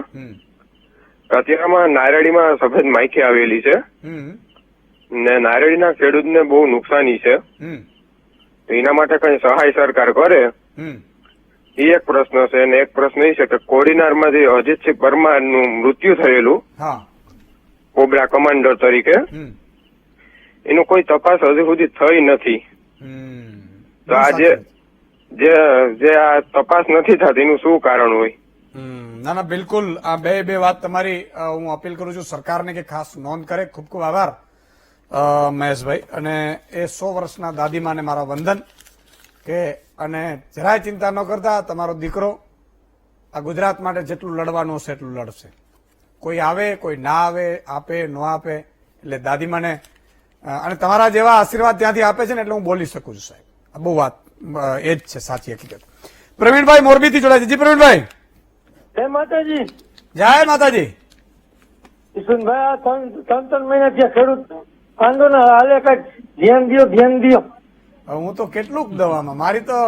Speaker 10: અત્યારમાં નારેડીમાં સફેદ માખી આવેલી છે ને નારેડીના ખેડૂતને બહુ નુકસાની છે, એના માટે કઈ સહાય સરકાર કરે એ એક પ્રશ્ન છે. અને એક પ્રશ્ન એ છે કે કોડીનારમાંથી અજીતસિંહ પરમાર નું મૃત્યુ થયેલું કોબરા કમાન્ડર તરીકે, એનું કોઈ તપાસ હજુ સુધી થઈ નથી. તો આ જે આ તપાસ નથી થતી એનું શું કારણ હોય?
Speaker 1: ના ના બિલકુલ. આ બે વાત તમારી હું અપીલ કરું છું સરકારને કે ખાસ નોંધ કરે. ખૂબ ખૂબ આભાર મહેશભાઈ. અને એ 100 વર્ષના દાદીમાને મારા વંદન કે, અને જરાય ચિંતા ન કરતા, તમારો દીકરો આ ગુજરાત માટે જેટલું લડવાનું હશે એટલું લડશે. કોઈ આવે કોઈ ના આવે, આપે ન આપે, એટલે દાદીમાને અને તમારા જેવા આશીર્વાદ ત્યાંથી આપે છે ને એટલે હું બોલી શકું છું સાહેબ. આ બહુ વાત એ જ છે સાચી હકીકત. પ્રવીણભાઈ મોરબીથી જોડાય છે. જી પ્રવીણભાઈ.
Speaker 11: જય માતાજી.
Speaker 1: જય માતાજી.
Speaker 11: ઈશ્વરભાઈ, આ 3 મહિના થયા ખેડૂત આંદોલન હાલે, કઈક ધ્યાન દો.
Speaker 1: હું તો કેટલુંક દવામાં, મારી તો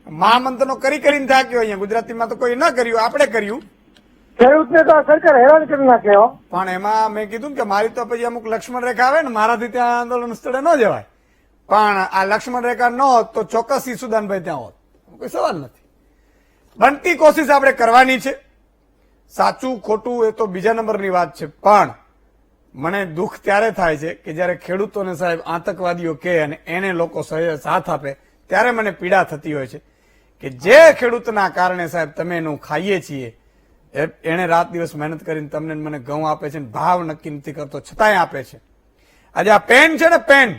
Speaker 1: મહામંત્રનો કરીને થાક્યો. અહીંયા ગુજરાતીમાં તો કોઈ ન કર્યું, આપણે કર્યું.
Speaker 11: ખેડૂતને તો સરકાર હેરાન કરી નાખે.
Speaker 1: પણ એમાં મેં કીધું કે મારી તો પછી અમુક લક્ષ્મણ રેખા આવે ને, મારાથી ત્યાં આંદોલન સ્થળે ન જવાય. પણ આ લક્ષ્મણ રેખા ન હોત તો ચોક્કસ ઈસુદાનભાઈ ત્યાં હોત, કોઈ સવાલ નથી. બનતી કોશિશ આપણે કરવાની છે. સાચું ખોટું એ તો બીજા નંબરની વાત છે, પણ મને દુઃખ ત્યારે થાય છે કે જયારે ખેડૂતોને સાહેબ આતંકવાદીઓ કહે અને એને લોકો સાથ આપે, ત્યારે મને પીડા થતી હોય છે કે જે ખેડૂતના કારણે સાહેબ તમે એનું ખાઈએ છીએ, એને રાત દિવસ મહેનત કરીને તમને મને ઘઉં આપે છે, ભાવ નક્કી નથી કરતો છતાંય આપે છે. આજે આ પેન છે ને, પેન,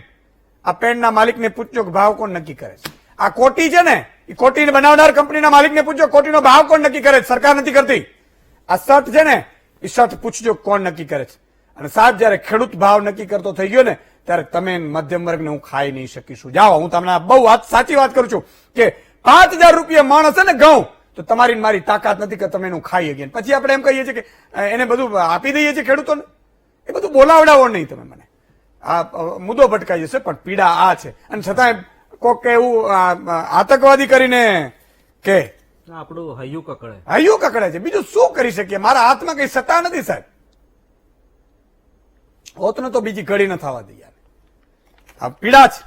Speaker 1: આ પેનના માલિકને પૂછજો કે ભાવ કોણ નક્કી કરે છે? આ કોટી છે ને, એ કોટીને બનાવનાર કંપનીના માલિકને પૂછજો, કોટીનો ભાવ કોણ નક્કી કરે છે? સરકાર નથી કરતી. આ શર્ટ છે ને, એ શર્ટ પૂછજો કોણ નક્કી કરે છે. અને સાહેબ, જયારે ખેડૂત ભાવ નક્કી કરતો થઈ ગયો ને, ત્યારે તમે મધ્યમ વર્ગને હું ખાઈ નહીં શકીશું. જાઓ, હું તમને બહુ સાચી વાત કરું છું કે 5,000 રૂપિયા માણસ છે ને ઘઉં, તો તમારી મારી તાકાત નથી કે તમે એનું ખાઈ શકીએ. પછી આપણે એમ કહીએ છીએ કે એને બધું આપી દઈએ છીએ ખેડૂતોને. એ બધું બોલાવડાવો નહીં તમે મને. આ મુદ્દો ભટકાઈ જશે, પણ પીડા આ છે. અને છતાંય કોક એવું આતંકવાદી કરીને કે
Speaker 5: આપણું હૈયું કકડે,
Speaker 1: હૈયું કકડે છે. બીજું શું કરી શકીએ? મારા હાથમાં કઈ સત્તા નથી સાહેબ. હોતને તો બીજી ઘડી ન થવા દઈએ. આ પીડા છે.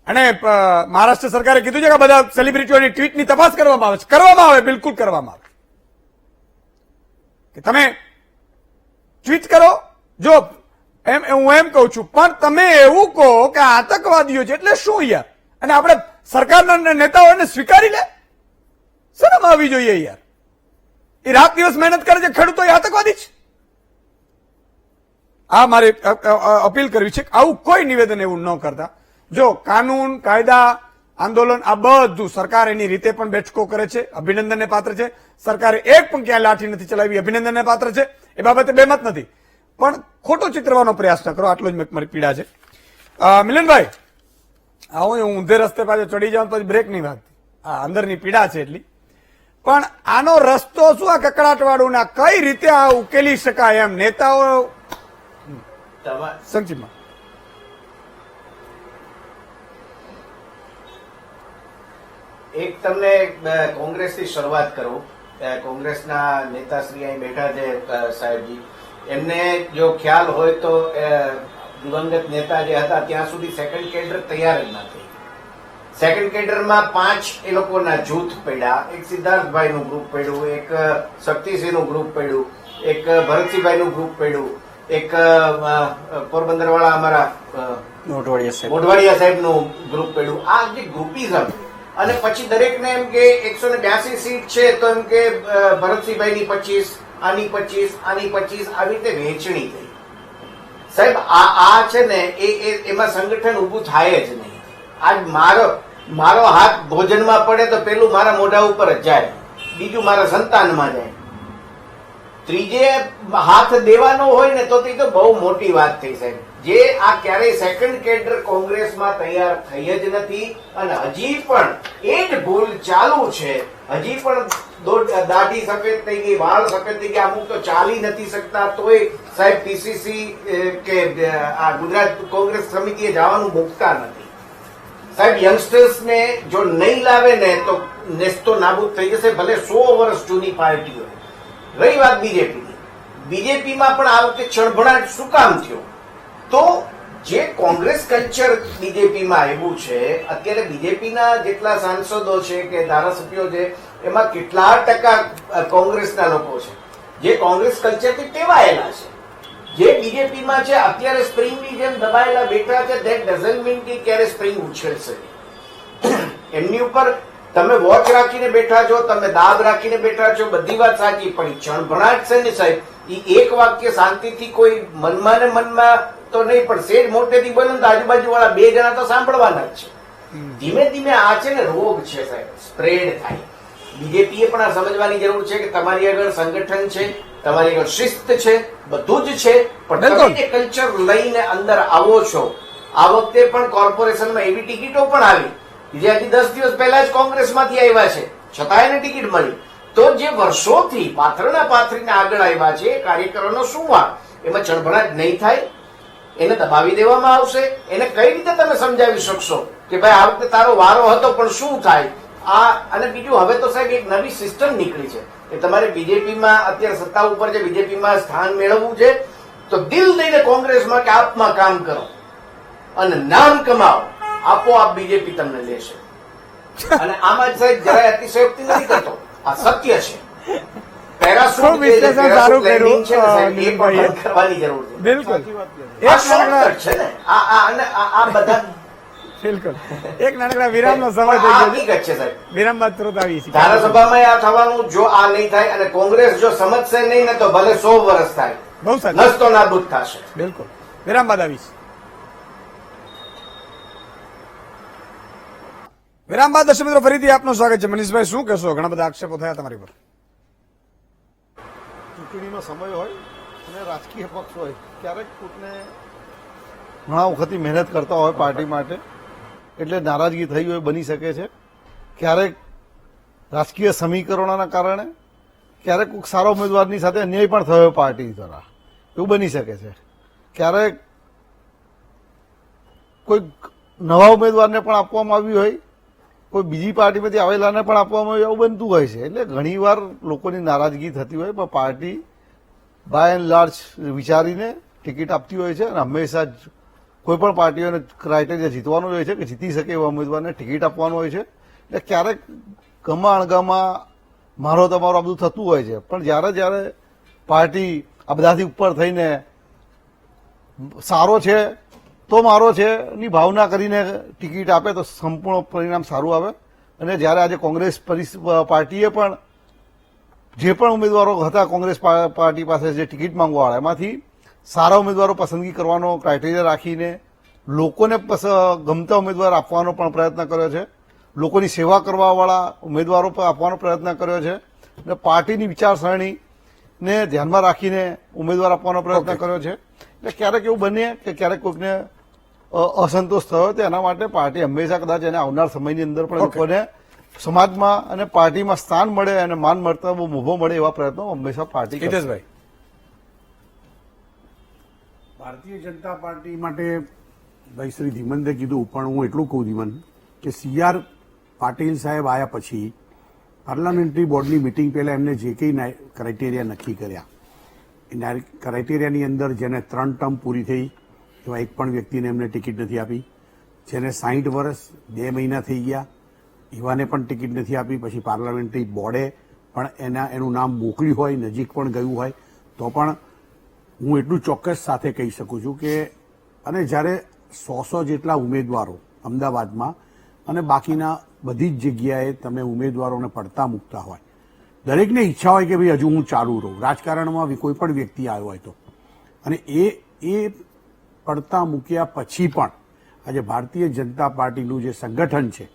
Speaker 1: અને મહારાષ્ટ્ર સરકારે કીધું છે કે બધા સેલિબ્રિટીઓની ટ્વીટની તપાસ કરવામાં આવે છે. કરવામાં આવે, બિલકુલ કરવામાં આવે. કે તમે ટ્વીટ કરો, જો હું એમ કહું છું, પણ તમે એવું કહો કે આતંકવાદીઓ છે એટલે શું યાર? અને આપણે સરકારના નેતાઓને સ્વીકારી લે? શરમ આવી જોઈએ યાર. એ રાત દિવસ મહેનત કરે છે, ખેડૂતો એ આતંકવાદી છે. આ મારે અપીલ કરવી છે કે આવું કોઈ નિવેદન એવું ન કરતા. જો કાનૂન, કાયદા, આંદોલન આ બધું સરકાર એની રીતે પણ બેઠકો કરે છે, અભિનંદનને પાત્ર છે. સરકારે એક પણ ક્યાંય લાઠી નથી ચલાવી, અભિનંદનને પાત્ર છે. એ બાબતે બેમત નથી, પણ ખોટો ચિતરવાનો પ્રયાસ ન કરો. આટલો જ મારી પીડા છે. મિલનભાઈ, હું ઊંધે રસ્તે પાછો ચડી જાઉં પછી બ્રેક નહીં વાગતી. આ અંદરની પીડા છે એટલી. પણ આનો રસ્તો શું? આ કકડાટ વાળું ના કઈ રીતે આ ઉકેલી શકાય? એમ નેતાઓ સંક્ષિપ્તમાં
Speaker 4: એક તમને કોંગ્રેસથી શરૂઆત કરું. કોંગ્રેસના નેતાશ્રી અહીં બેઠા છે સાહેબજી, એમને જો ખ્યાલ હોય તો દિવંગત નેતા જે હતા ત્યાં સુધી સેકન્ડ કેડર તૈયાર જ નથી. સેકન્ડ કેડરમાં 5 એ લોકોના જૂથ પડ્યા. એક સિદ્ધાર્થભાઈનું ગ્રુપ પડ્યું, એક શક્તિસિંહનું ગ્રુપ પડ્યું, એક ભરતસિંહભાઈનું ગ્રુપ પડ્યું, એક પોરબંદર વાળા અમારા મોઢવાડિયા સાહેબનું ગ્રુપ પડ્યું. આ જે ગ્રુપિઝમ, અને પછી દરેકને એમ કે 182 સીટ છે તો એમ કે ભરતસિંહભાઈની 25, આની 25, આની 25, આવી રીતે વહેંચણી થઈ. સાહેબ, આ છે ને એમાં સંગઠન ઉભું થાય જ નહીં. આજ મારો હાથ ભોજનમાં પડે તો પેલું મારા મોઢા ઉપર જ જાય, બીજું મારા સંતાનમાં જાય. ત્રીજે હાથ દેવાનો હોય ને તો તે તો બહુ મોટી વાત થઈ સાહેબ. જે આ ક્યારેય સેકન્ડ કેડર કોંગ્રેસમાં તૈયાર થઈ જ નથી, અને હજી પણ એ જ ભૂલ ચાલુ છે. હજી પણ દાઢી સફેદ થઈ ગઈ, વાળ સફેદ થઈ ગયા, અમુક તો ચાલી નથી શકતા, તોય સાહેબ પીસીસી કે આ ગુજરાત કોંગ્રેસ સમિતિએ જવાનું મૂકતા નથી. સાહેબ, યંગસ્ટર્સને જો નહીં લાવે ને તો નેસ્તો નાબૂદ થઈ જશે, ભલે 100 વર્ષ જૂની પાર્ટી હોય. રહી વાત બીજેપીની, બીજેપીમાં પણ આ વખતે ચણભણાટ શું કામ થયો? તો જે કોંગ્રેસ કલ્ચર બીજેપીમાં આવ્યું છે, અત્યારે બીજેપીના જેટલા સાંસદો છે કે ધારાસભ્યો છે, એમાં કેટલા ટકા કોંગ્રેસના લોકો છે જે કોંગ્રેસ કલ્ચરથી ટેવાયેલા છે, જે બીજેપીમાં છે. અત્યારે સ્પ્રિંગની જેમ દબાયેલા બેઠા છે. ધેટ ડઝન્ટ મીન કે ક્યારે સ્પ્રિંગ ઉછળશે. એમની ઉપર તમે વોચ રાખીને બેઠા છો, તમે દાબ રાખીને બેઠા છો, બધી વાત સાચી, પણ ચણભણાટ છે ને સાહેબ, એ એક વાક્ય શાંતિથી કોઈ મનમાં ને મનમાં તો નહીં, પણ સેજ મોટેથી બોલે તો આજુબાજુ વાળા 2 જણા તો સાંભળવાના જ છે. ધીમે ધીમે આ છે ને રોગ છે સાહેબ, સ્પ્રેડ થાય. બીજેપીએ પણ આ સમજવાની જરૂર છે કે તમારી આગળ સંગઠન છે, તમારી આગળ શિસ્ત છે, બધું જ છે, પણ તમે જે કલ્ચર લઈને અંદર આવો છો. આ વખતે પણ કોર્પોરેશનમાં એવી ટિકિટો પણ આવી જે હજી 10 દિવસ પહેલા જ કોંગ્રેસમાંથી આવ્યા છે, છતાં એને ટિકિટ મળી. તો જે વર્ષોથી પાથરણા પાથરીને આગળ આવ્યા છે કાર્યકરોનો શું વાત? એમાં ચણભણાટ નહીં થાય? એને દબાવી દેવામાં આવશે? એને કઈ રીતે તમે સમજાવી શકશો કે ભાઈ આ વખતે તારો વારો હતો પણ શું થાય? અને બીજું, હવે તો સાહેબ એક નવી સિસ્ટમ નીકળી છે કે તમારે બીજેપીમાં અત્યારે સત્તા ઉપર છે, બીજેપીમાં સ્થાન મેળવવું છે તો દિલ દઈને કોંગ્રેસમાં કે આપમાં કામ કરો અને નામ કમાઓ, આપોઆપ બીજેપી તમને લેશે. અને આમાં જ સાહેબ જરાય અતિશયોક્તિ નથી કરતો, આ સત્ય છે.
Speaker 1: ખૂબ વિશ્લેષણ સારું કર્યું
Speaker 4: કરવાની જરૂર છે.
Speaker 1: બિલકુલ
Speaker 4: છે ને આ બધા.
Speaker 1: બિલકુલ. એક નાનકડા વિરામનો સમય થઈ ગયો છે.
Speaker 4: છે સાહેબ,
Speaker 1: વિરામ બાદ તરત આવી છે.
Speaker 4: ધારાસભામાં આ થવાનું, જો આ નહીં થાય અને કોંગ્રેસ જો સમજશે નહીં ને તો ભલે 100 વર્ષ થાય,
Speaker 1: બહુ સાચું,
Speaker 4: નસ્તો નાબૂદ થશે.
Speaker 1: બિલકુલ. વિરામ બાદ આવીશ. વિરામ બાદ દર્શક મિત્રો ફરીથી આપનું સ્વાગત છે. મનીષભાઈ શું કહેશો? ઘણા બધા આક્ષેપો થયા તમારી પર.
Speaker 2: ચૂંટણીનો સમય હોય અને રાજકીય પક્ષ હોય, ક્યારેક કોઈને ઘણા વખતથી મહેનત કરતા હોય પાર્ટી માટે, એટલે નારાજગી થઈ હોય બની શકે છે. ક્યારેક રાજકીય સમીકરણોના કારણે, ક્યારેક કોઈક સારા ઉમેદવારની સાથે અન્યાય પણ થયો પાર્ટી દ્વારા, એવું બની શકે છે. ક્યારેક કોઈ નવા ઉમેદવારને પણ આપવામાં આવ્યું હોય, કોઈ બીજી પાર્ટીમાંથી આવેલાને પણ આપવામાં આવ્યું, એવું બનતું હોય છે. એટલે ઘણીવાર લોકોની નારાજગી થતી હોય, પણ પાર્ટી બાય એન્ડ લાર્જ વિચારીને ટિકિટ આપતી હોય છે અને હંમેશા જ કોઈ પણ પાર્ટીઓને ક્રાઇટેરિયા જીતવાનું હોય છે કે જીતી શકે એવા ઉમેદવારને ટિકિટ આપવાનું હોય છે. એટલે ક્યારેક ગમા અણગમા મારો તમારો આ બધું થતું હોય છે, પણ જ્યારે પાર્ટી આ બધાથી ઉપર થઈને સારો છે તો મારો છે ની ભાવના કરીને ટિકિટ આપે તો સંપૂર્ણ પરિણામ સારું આવે. અને જ્યારે આજે કોંગ્રેસ પાર્ટીએ પણ જે પણ ઉમેદવારો હતા કોંગ્રેસ પાર્ટી પાસે જે ટિકિટ માંગવાવાળા, એમાંથી સારા ઉમેદવારો પસંદગી કરવાનો ક્રાઇટેરિયા રાખીને લોકોને ગમતા ઉમેદવાર આપવાનો પણ પ્રયત્ન કર્યો છે. લોકોની સેવા કરવાવાળા ઉમેદવારો પર આપવાનો પ્રયત્ન કર્યો છે અને પાર્ટીની વિચારસરણીને ધ્યાનમાં રાખીને ઉમેદવાર આપવાનો પ્રયત્ન કર્યો છે. એટલે ક્યારેક એવું બને કે ક્યારેક કોઈકને અસંતોષ થયો, તો એના માટે પાર્ટી હંમેશા કદાચ એને આવનાર સમયની અંદર પણ લોકોને સમાજમાં અને પાર્ટીમાં સ્થાન મળે અને માન મર્તબો ઉભો મળે એવા પ્રયત્નો હંમેશા પાર્ટી કરશે.
Speaker 1: હિતેશભાઈ,
Speaker 6: ભારતીય જનતા પાર્ટી માટે ભાઈ શ્રી ધીમંતે કીધું, પણ હું એટલું કહું ધીમન કે CR પાટીલ સાહેબ આવ્યા પછી પાર્લામેન્ટરી બોર્ડની મિટિંગ પહેલા એમને જે કંઈ ક્રાઇટેરિયા નક્કી કર્યા, એ ક્રાઇટેરિયાની અંદર જેને 3 ટર્મ પૂરી થઈ એવા એક પણ વ્યક્તિને એમને ટિકિટ નથી આપી. જેને 60 વર્ષ 2 મહિના થઈ ગયા એવાને પણ ટિકિટ નથી આપી. પછી પાર્લામેન્ટરી બોર્ડે પણ એનું નામ મોકલ્યું હોય, નજીક પણ ગયું હોય, તો પણ હું એટલું ચોક્કસ સાથે કહી શકું છું કે અને જ્યારે 100 જેટલા ઉમેદવારો અમદાવાદમાં અને બાકીના બધી જ જગ્યાએ તમે ઉમેદવારોને પડતા મૂકતા હોય, દરેકને ઈચ્છા હોય કે ભાઈ હજુ હું ચાલુ રહું રાજકારણમાં, કોઈ પણ વ્યક્તિ આવ્યો હોય તો. અને એ પડતા મૂક્યા પછી પણ આજે ભારતીય જનતા પાર્ટીનું જે સંગઠન છે,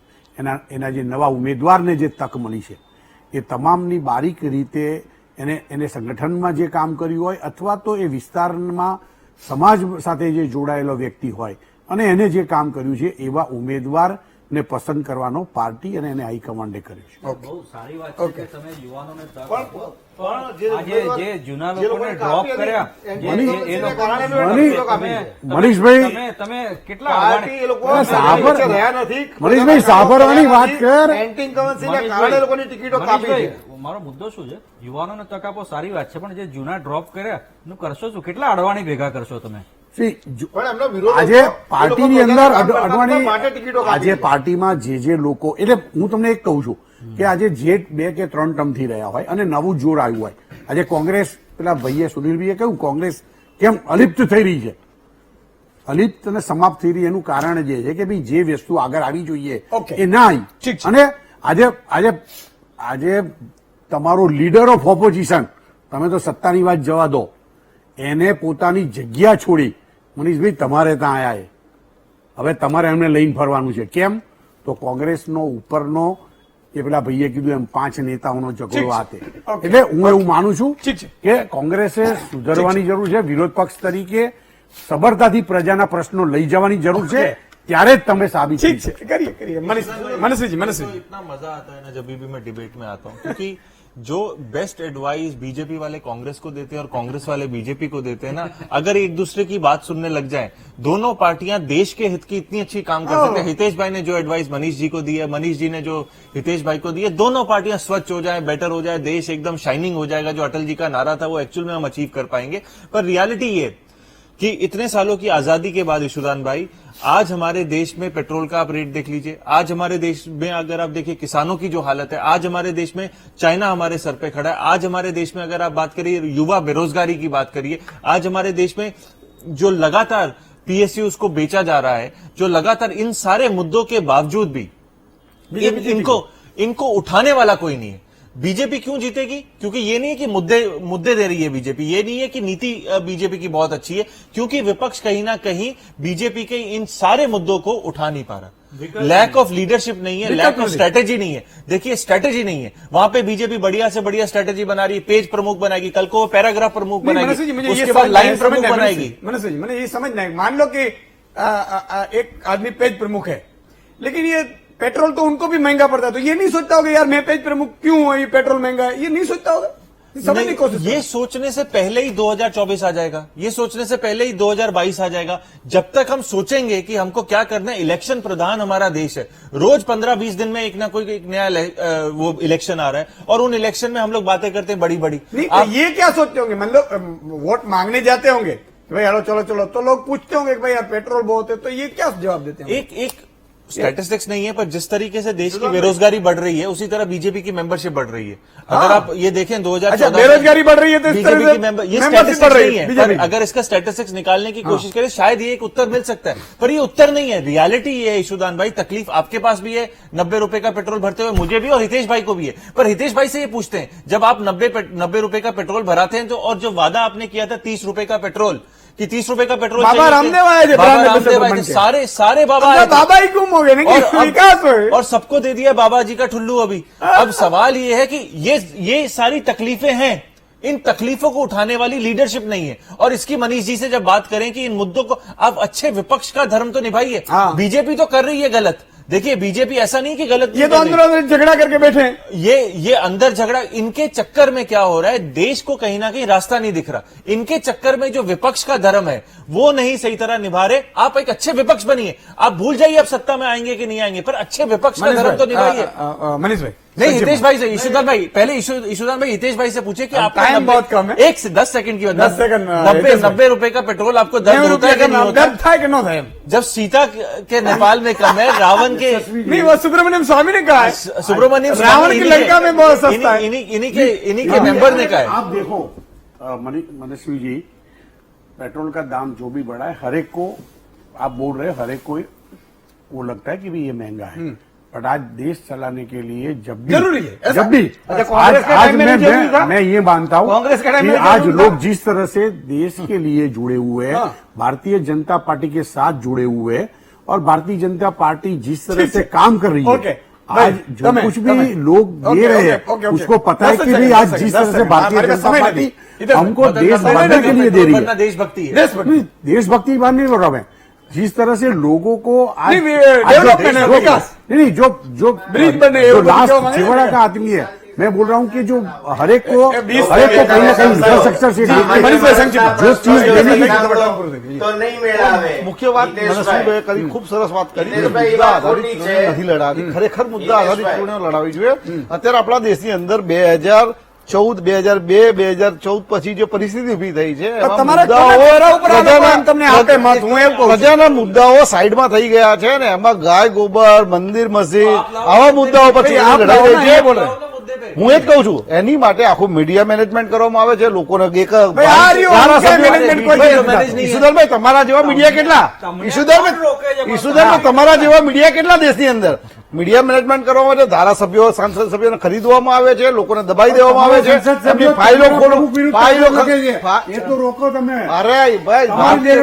Speaker 6: એના જે નવા ઉમેદવારને જે તક મળી છે, એ તમામની બારીક રીતે એને સંગઠનમાં જે કામ કર્યું હોય અથવા તો એ વિસ્તારમાં સમાજ સાથે જે જોડાયેલો વ્યક્તિ હોય અને એને જે કામ કર્યું છે એવા ઉમેદવારને પસંદ કરવાનો પાર્ટી અને એને હાઈકમાન્ડે કર્યું છે.
Speaker 5: બહુ સારી વાત છે કે તમે યુવાનોને તક આપો. આજે જે જૂના લોકોને ડ્રોપ કર્યા,
Speaker 6: મનીષભાઈ
Speaker 5: તમે કેટલા
Speaker 6: મનીષભાઈ સાંભળવાની વાત કર.
Speaker 2: એન્ટી કન્વન્સીના કારણે લોકોની ટિકિટો કાપી છે.
Speaker 5: મારો મુદ્દો શું છે? યુવાનોને તક આપો સારી વાત છે, પણ જે જૂના ડ્રોપ કર્યા એનું કરશો શું? કેટલા અડવાણી ભેગા કરશો તમે?
Speaker 6: આજે પાર્ટીની અંદર અડવાણી, આજે પાર્ટીમાં જે લોકો, એટલે હું તમને એક કહું છું કે આજે જે 2 કે 3 ટર્મથી રહ્યા હોય અને નવું જોર આવ્યું હોય, આજે કોંગ્રેસ, પેલા ભાઈએ સુનિલભાઈએ કહ્યું કોંગ્રેસ કેમ અલિપ્ત થઈ રહી છે, અલિપ્ત અને સમાપ્ત થઈ રહી, એનું કારણ જે છે કે ભાઈ જે વસ્તુ આગળ આવી જોઈએ એ ના આવી. અને આજે તમારો લીડર ઓફ ઓપોઝિશન, તમે તો સત્તાની વાત જવા દો, એને પોતાની જગ્યા છોડી મનીષભાઈ તમારે ત્યાં આયા. હવે તમારે એમને લઈને ફરવાનું છે. કેમ? તો કોંગ્રેસનો ઉપરનો, એ પેલા ભાઈએ કીધું એમ 5 નેતાઓનો ઝઘડો આતે. એટલે હું એવું માનું છું કે કોંગ્રેસે સુધરવાની જરૂર છે. વિરોધ પક્ષ તરીકે સબળતાથી પ્રજાના પ્રશ્નો લઈ જવાની જરૂર છે. ત્યારે જ તમે સાબિત
Speaker 1: કરીએ. મનીષજી,
Speaker 7: इतना मजा आता है ना जब भी मैं डिबेट में आता हूँ, क्योंकि जो बेस्ट एडवाइस बीजेपी वाले कांग्रेस को देते हैं और कांग्रेस वाले बीजेपी को देते हैं ना, अगर एक दूसरे की बात सुनने लग जाए, दोनों पार्टियां देश के हित की इतनी अच्छी काम कर सकते हैं. हितेश भाई ने जो एडवाइस मनीष जी को दी है, मनीष जी ने जो हितेश भाई को दी है, दोनों पार्टियां स्वच्छ हो जाए, बेटर हो जाए, देश एकदम शाइनिंग हो जाएगा. जो अटल जी का नारा था वो एक्चुअल में हम अचीव कर पाएंगे. पर रियलिटी ये कि इतने सालों की आजादी के बाद यशोदान भाई, आज हमारे देश में पेट्रोल का आप रेट देख लीजिए, आज हमारे देश में अगर आप देखिए किसानों की जो हालत है, आज हमारे देश में चाइना हमारे सर पे खड़ा है, आज हमारे देश में अगर आप बात करिए युवा बेरोजगारी की बात करिए, आज हमारे देश में जो लगातार PSU उसको बेचा जा रहा है, जो लगातार इन सारे मुद्दों के बावजूद भी इनको उठाने वाला कोई नहीं है. बीजेपी क्यों जीतेगी? क्योंकि ये नहीं है कि मुद्दे दे रही है बीजेपी, ये नहीं है कि नीति बीजेपी की बहुत अच्छी है, क्योंकि विपक्ष कहीं ना कहीं बीजेपी के इन सारे मुद्दों को उठा नहीं पा रहा. लैक ऑफ लीडरशिप नहीं है, लैक ऑफ स्ट्रेटेजी नहीं है। देखिए स्ट्रेटेजी नहीं है, वहां पे बीजेपी बढ़िया से बढ़िया स्ट्रेटेजी बना रही है, पेज प्रमुख बनाएगी, कल को वो पैराग्राफ प्रमुख बनाएगी, उसके बाद लाइन प्रमुख बनाएगी।
Speaker 1: मनोज जी, मैंने ये समझना है, मान लो कि एक आदमी पेज प्रमुख है, लेकिन ये पेट्रोल तो उनको भी महंगा पड़ता है, तो ये नहीं सोचता होगा यार मैं पेज प्रमुख क्यों हूं, ये पेट्रोल महंगा है, ये नहीं सोचता होगा? समझने की कोशिश
Speaker 7: ये सोचने से पहले ही 2024 आ जाएगा, ये सोचने से पहले ही 2022 आ जाएगा। जब तक हम सोचेंगे कि हमको क्या करना है, इलेक्शन प्रधान हमारा देश है, रोज 15-20 दिन में एक ना कोई एक नया वो इलेक्शन आ रहा है, और उन इलेक्शन में हम लोग बातें करते हैं बड़ी बड़ी।
Speaker 1: नहीं, तो ये क्या सोचते होंगे, मान लो वोट मांगने जाते होंगे कि भाई हेलो चलो चलो, तो लोग पूछते होंगे कि भाई यार पेट्रोल बहुत है, तो ये क्या जवाब देते हैं?
Speaker 7: एक स्टैटिस्टिक्स नहीं है, पर जिस तरीके से देश की बेरोजगारी बढ़ रही है, उसी तरह बीजेपी की मेंबरशिप बढ़ रही है। अगर आप ये देखें 2014
Speaker 1: बेरोजगारी बढ़ रही है तो इस तरह
Speaker 7: बीजेपी
Speaker 1: से
Speaker 7: की मेंबर, ये
Speaker 1: membership
Speaker 7: स्टैटिस्टिक्स
Speaker 1: बढ़ रही
Speaker 7: नहीं
Speaker 1: है
Speaker 7: है,
Speaker 1: बीजेपी
Speaker 7: पर अगर इसका स्टैटिस्टिक्स निकालने की कोशिश करें शायद ये एक उत्तर मिल सकता है, पर ये उत्तर नहीं है। रियलिटी ये है ईशुदान भाई, तकलीफ आपके पास भी है, 90 रुपए का पेट्रोल भरते हुए मुझे भी और हितेश भाई को भी है, पर हितेश भाई से ये पूछते हैं जब आप 90 रुपए का पेट्रोल भराते हैं तो, और जो वादा आपने किया था 30 रुपए का पेट्रोल, कि 30 रुपए का पेट्रोल
Speaker 1: बाबा रामदेव आए थे,
Speaker 7: बाबा रामदेव आए थे, सारे बाबा आए थे।
Speaker 1: बाबा ही गुम हो गए ना, कि विकास हो।
Speaker 7: और सबको दे दिया बाबा जी का ठुल्लू अभी। अब सवाल ये है कि ये सारी तकलीफें हैं, इन तकलीफों को उठाने वाली लीडरशिप नहीं है। और इसकी मनीष जी से जब बात करें कि इन मुद्दों को आप अच्छे विपक्ष का धर्म तो निभाइए, बीजेपी तो कर रही है गलत। देखिए बीजेपी ऐसा नहीं कि गलत,
Speaker 1: ये तो अंदर झगड़ा करके बैठे हैं।
Speaker 7: ये अंदर झगड़ा, इनके चक्कर में क्या हो रहा है, देश को कहीं ना कहीं रास्ता नहीं दिख रहा। इनके चक्कर में जो विपक्ष का धर्म है वो नहीं सही तरह निभा रहे। आप एक अच्छे विपक्ष बनिए, आप भूल जाइए आप सत्ता में आएंगे कि नहीं आएंगे, पर अच्छे विपक्ष का धर्म तो निभाइए।
Speaker 1: मनीष भाई
Speaker 7: नहीं, हितेश भाई से, ईशुदान भाई पहले, ईशुदान भाई हितेश भाई से पूछे कि आप
Speaker 1: टाइम बहुत कम है,
Speaker 7: 1 से 10 सेकंड की
Speaker 1: 10 सेकंड
Speaker 7: 90 रुपए का पेट्रोल आपको दर्द होता है कि नहीं होता?
Speaker 1: दर्द था कि नहीं था?
Speaker 7: जब सीता के नेपाल में कम है, रावण के
Speaker 1: नहीं, वो सुब्रमण्यम स्वामी ने कहा है,
Speaker 7: सुब्रमण्यम
Speaker 1: रावण की लंका में बहुत सस्ता है,
Speaker 7: इन्हीं के मेंबर ने कहा है।
Speaker 6: आप देखो मनस्वी जी, पेट्रोल का दाम जो भी बढ़ा है, हर एक को आप बोल रहे हैं, हर एक को वो लगता है कि भी ये महंगा है, बट आज देश चलाने के लिए जब भी
Speaker 1: जरूरी है,
Speaker 6: जब भी आज मैं ये मानता हूँ
Speaker 1: कांग्रेस के टाइम
Speaker 6: कि
Speaker 1: में
Speaker 6: आज लोग जिस तरह से देश के लिए जुड़े हुए हैं, भारतीय जनता पार्टी के साथ जुड़े हुए हैं, और भारतीय जनता पार्टी जिस तरह से काम कर रही है, आज जो कुछ भी लोग दे रहे हैं उसको पता है कि भी आज जिस तरह से भारतीय जनता पार्टी हमको देश बढ़ाने के लिए दे रही है,
Speaker 7: देशभक्ति है,
Speaker 6: देशभक्ति बात नहीं बोल रहा मैं, जिस तरह से लोगों को आज नहीं जो
Speaker 1: ब्रिज बने,
Speaker 6: जो लास्ट छिवड़ा का आदमी है, मैं बोल रहा हूँ कि जो हर एक को कहीं ना कहीं इंफ्रास्ट्रक्चर से जो चीज देने की
Speaker 4: तो नहीं मेळा આવે
Speaker 2: મુખ્ય વાત મનસુભાઈએ કરી, ખૂબ સરસ વાત કરી કે મુદ્દા આધારિત ચૂંટણી નથી લડાવી, ખરેખર મુદ્દા આધારિત ચૂંટણીઓ લડાવી જોઈએ। અત્યારે આપણા દેશની અંદર 2014, 2002, 2014 પછી જે પરિસ્થિતિ ઉભી થઈ છે એમાં પ્રજાના મુદ્દાઓ સાઈડમાં થઈ ગયા છે ને, એમાં ગાય ગોબર, મંદિર મસ્જિદ આવા મુદ્દાઓ પછી લડાઈ રહી છે। હું એ જ કહું છું, એની માટે આખું મીડિયા મેનેજમેન્ટ કરવામાં આવે છે, લોકોને એક ઈશુદાનભાઈ તમારા જેવા મીડિયા કેટલા, ઈશુદાનભાઈ તમારા જેવા મીડિયા કેટલા દેશની અંદર મીડિયા મેનેજમેન્ટ કરવા માટે ધારાસભ્યો, સાંસદ સભ્યોને ખરીદવામાં આવે છે, લોકોને દબાઈ દેવામાં આવે છે, એમની ફાઇલો
Speaker 6: રોકો તમે।
Speaker 2: અરે ભાઈ, ભારતીય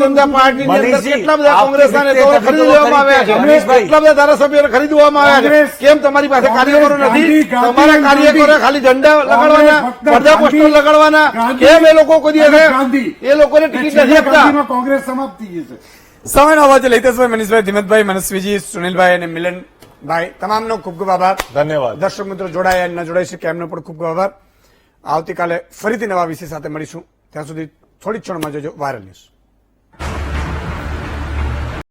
Speaker 2: જનતા પાર્ટીની અંદર કેટલા બધા કોંગ્રેસના નેતાઓને ખરીદી લેવામાં આવ્યા છે, કેટલા બધા ધારાસભ્યોને ખરીદવામાં આવ્યા છે, કેમ તમારી પાસે કાર્યકરો નથી? તમારા કાર્યકરો ખાલી ઝંડા લગાડવાના, પડદા પોસ્ટર લગાડવાના, કેમ એ લોકો કોઈ દિવસ એ લોકોને ટિકિટ નથી આપતા?
Speaker 6: કોંગ્રેસ સમાપ્ત થઈ જશે।
Speaker 1: સમયનો અવાજ લઈતેશભાઈ, મનીષભાઈ, ધીમતભાઈ, મનસ્વીજી, સુનિલભાઈ અને મિલનભાઈ, તમામનો ખૂબ ખૂબ આભાર।
Speaker 7: ધન્યવાદ।
Speaker 1: દર્શક મિત્રો જોડાયા ન જોડાઈ શકે એમનો પણ ખૂબ ખૂબ આભાર। આવતીકાલે ફરીથી નવા વિષય સાથે મળીશું, ત્યાં સુધી થોડી ક્ષણમાં જોજો વાયરલ ન્યૂઝ।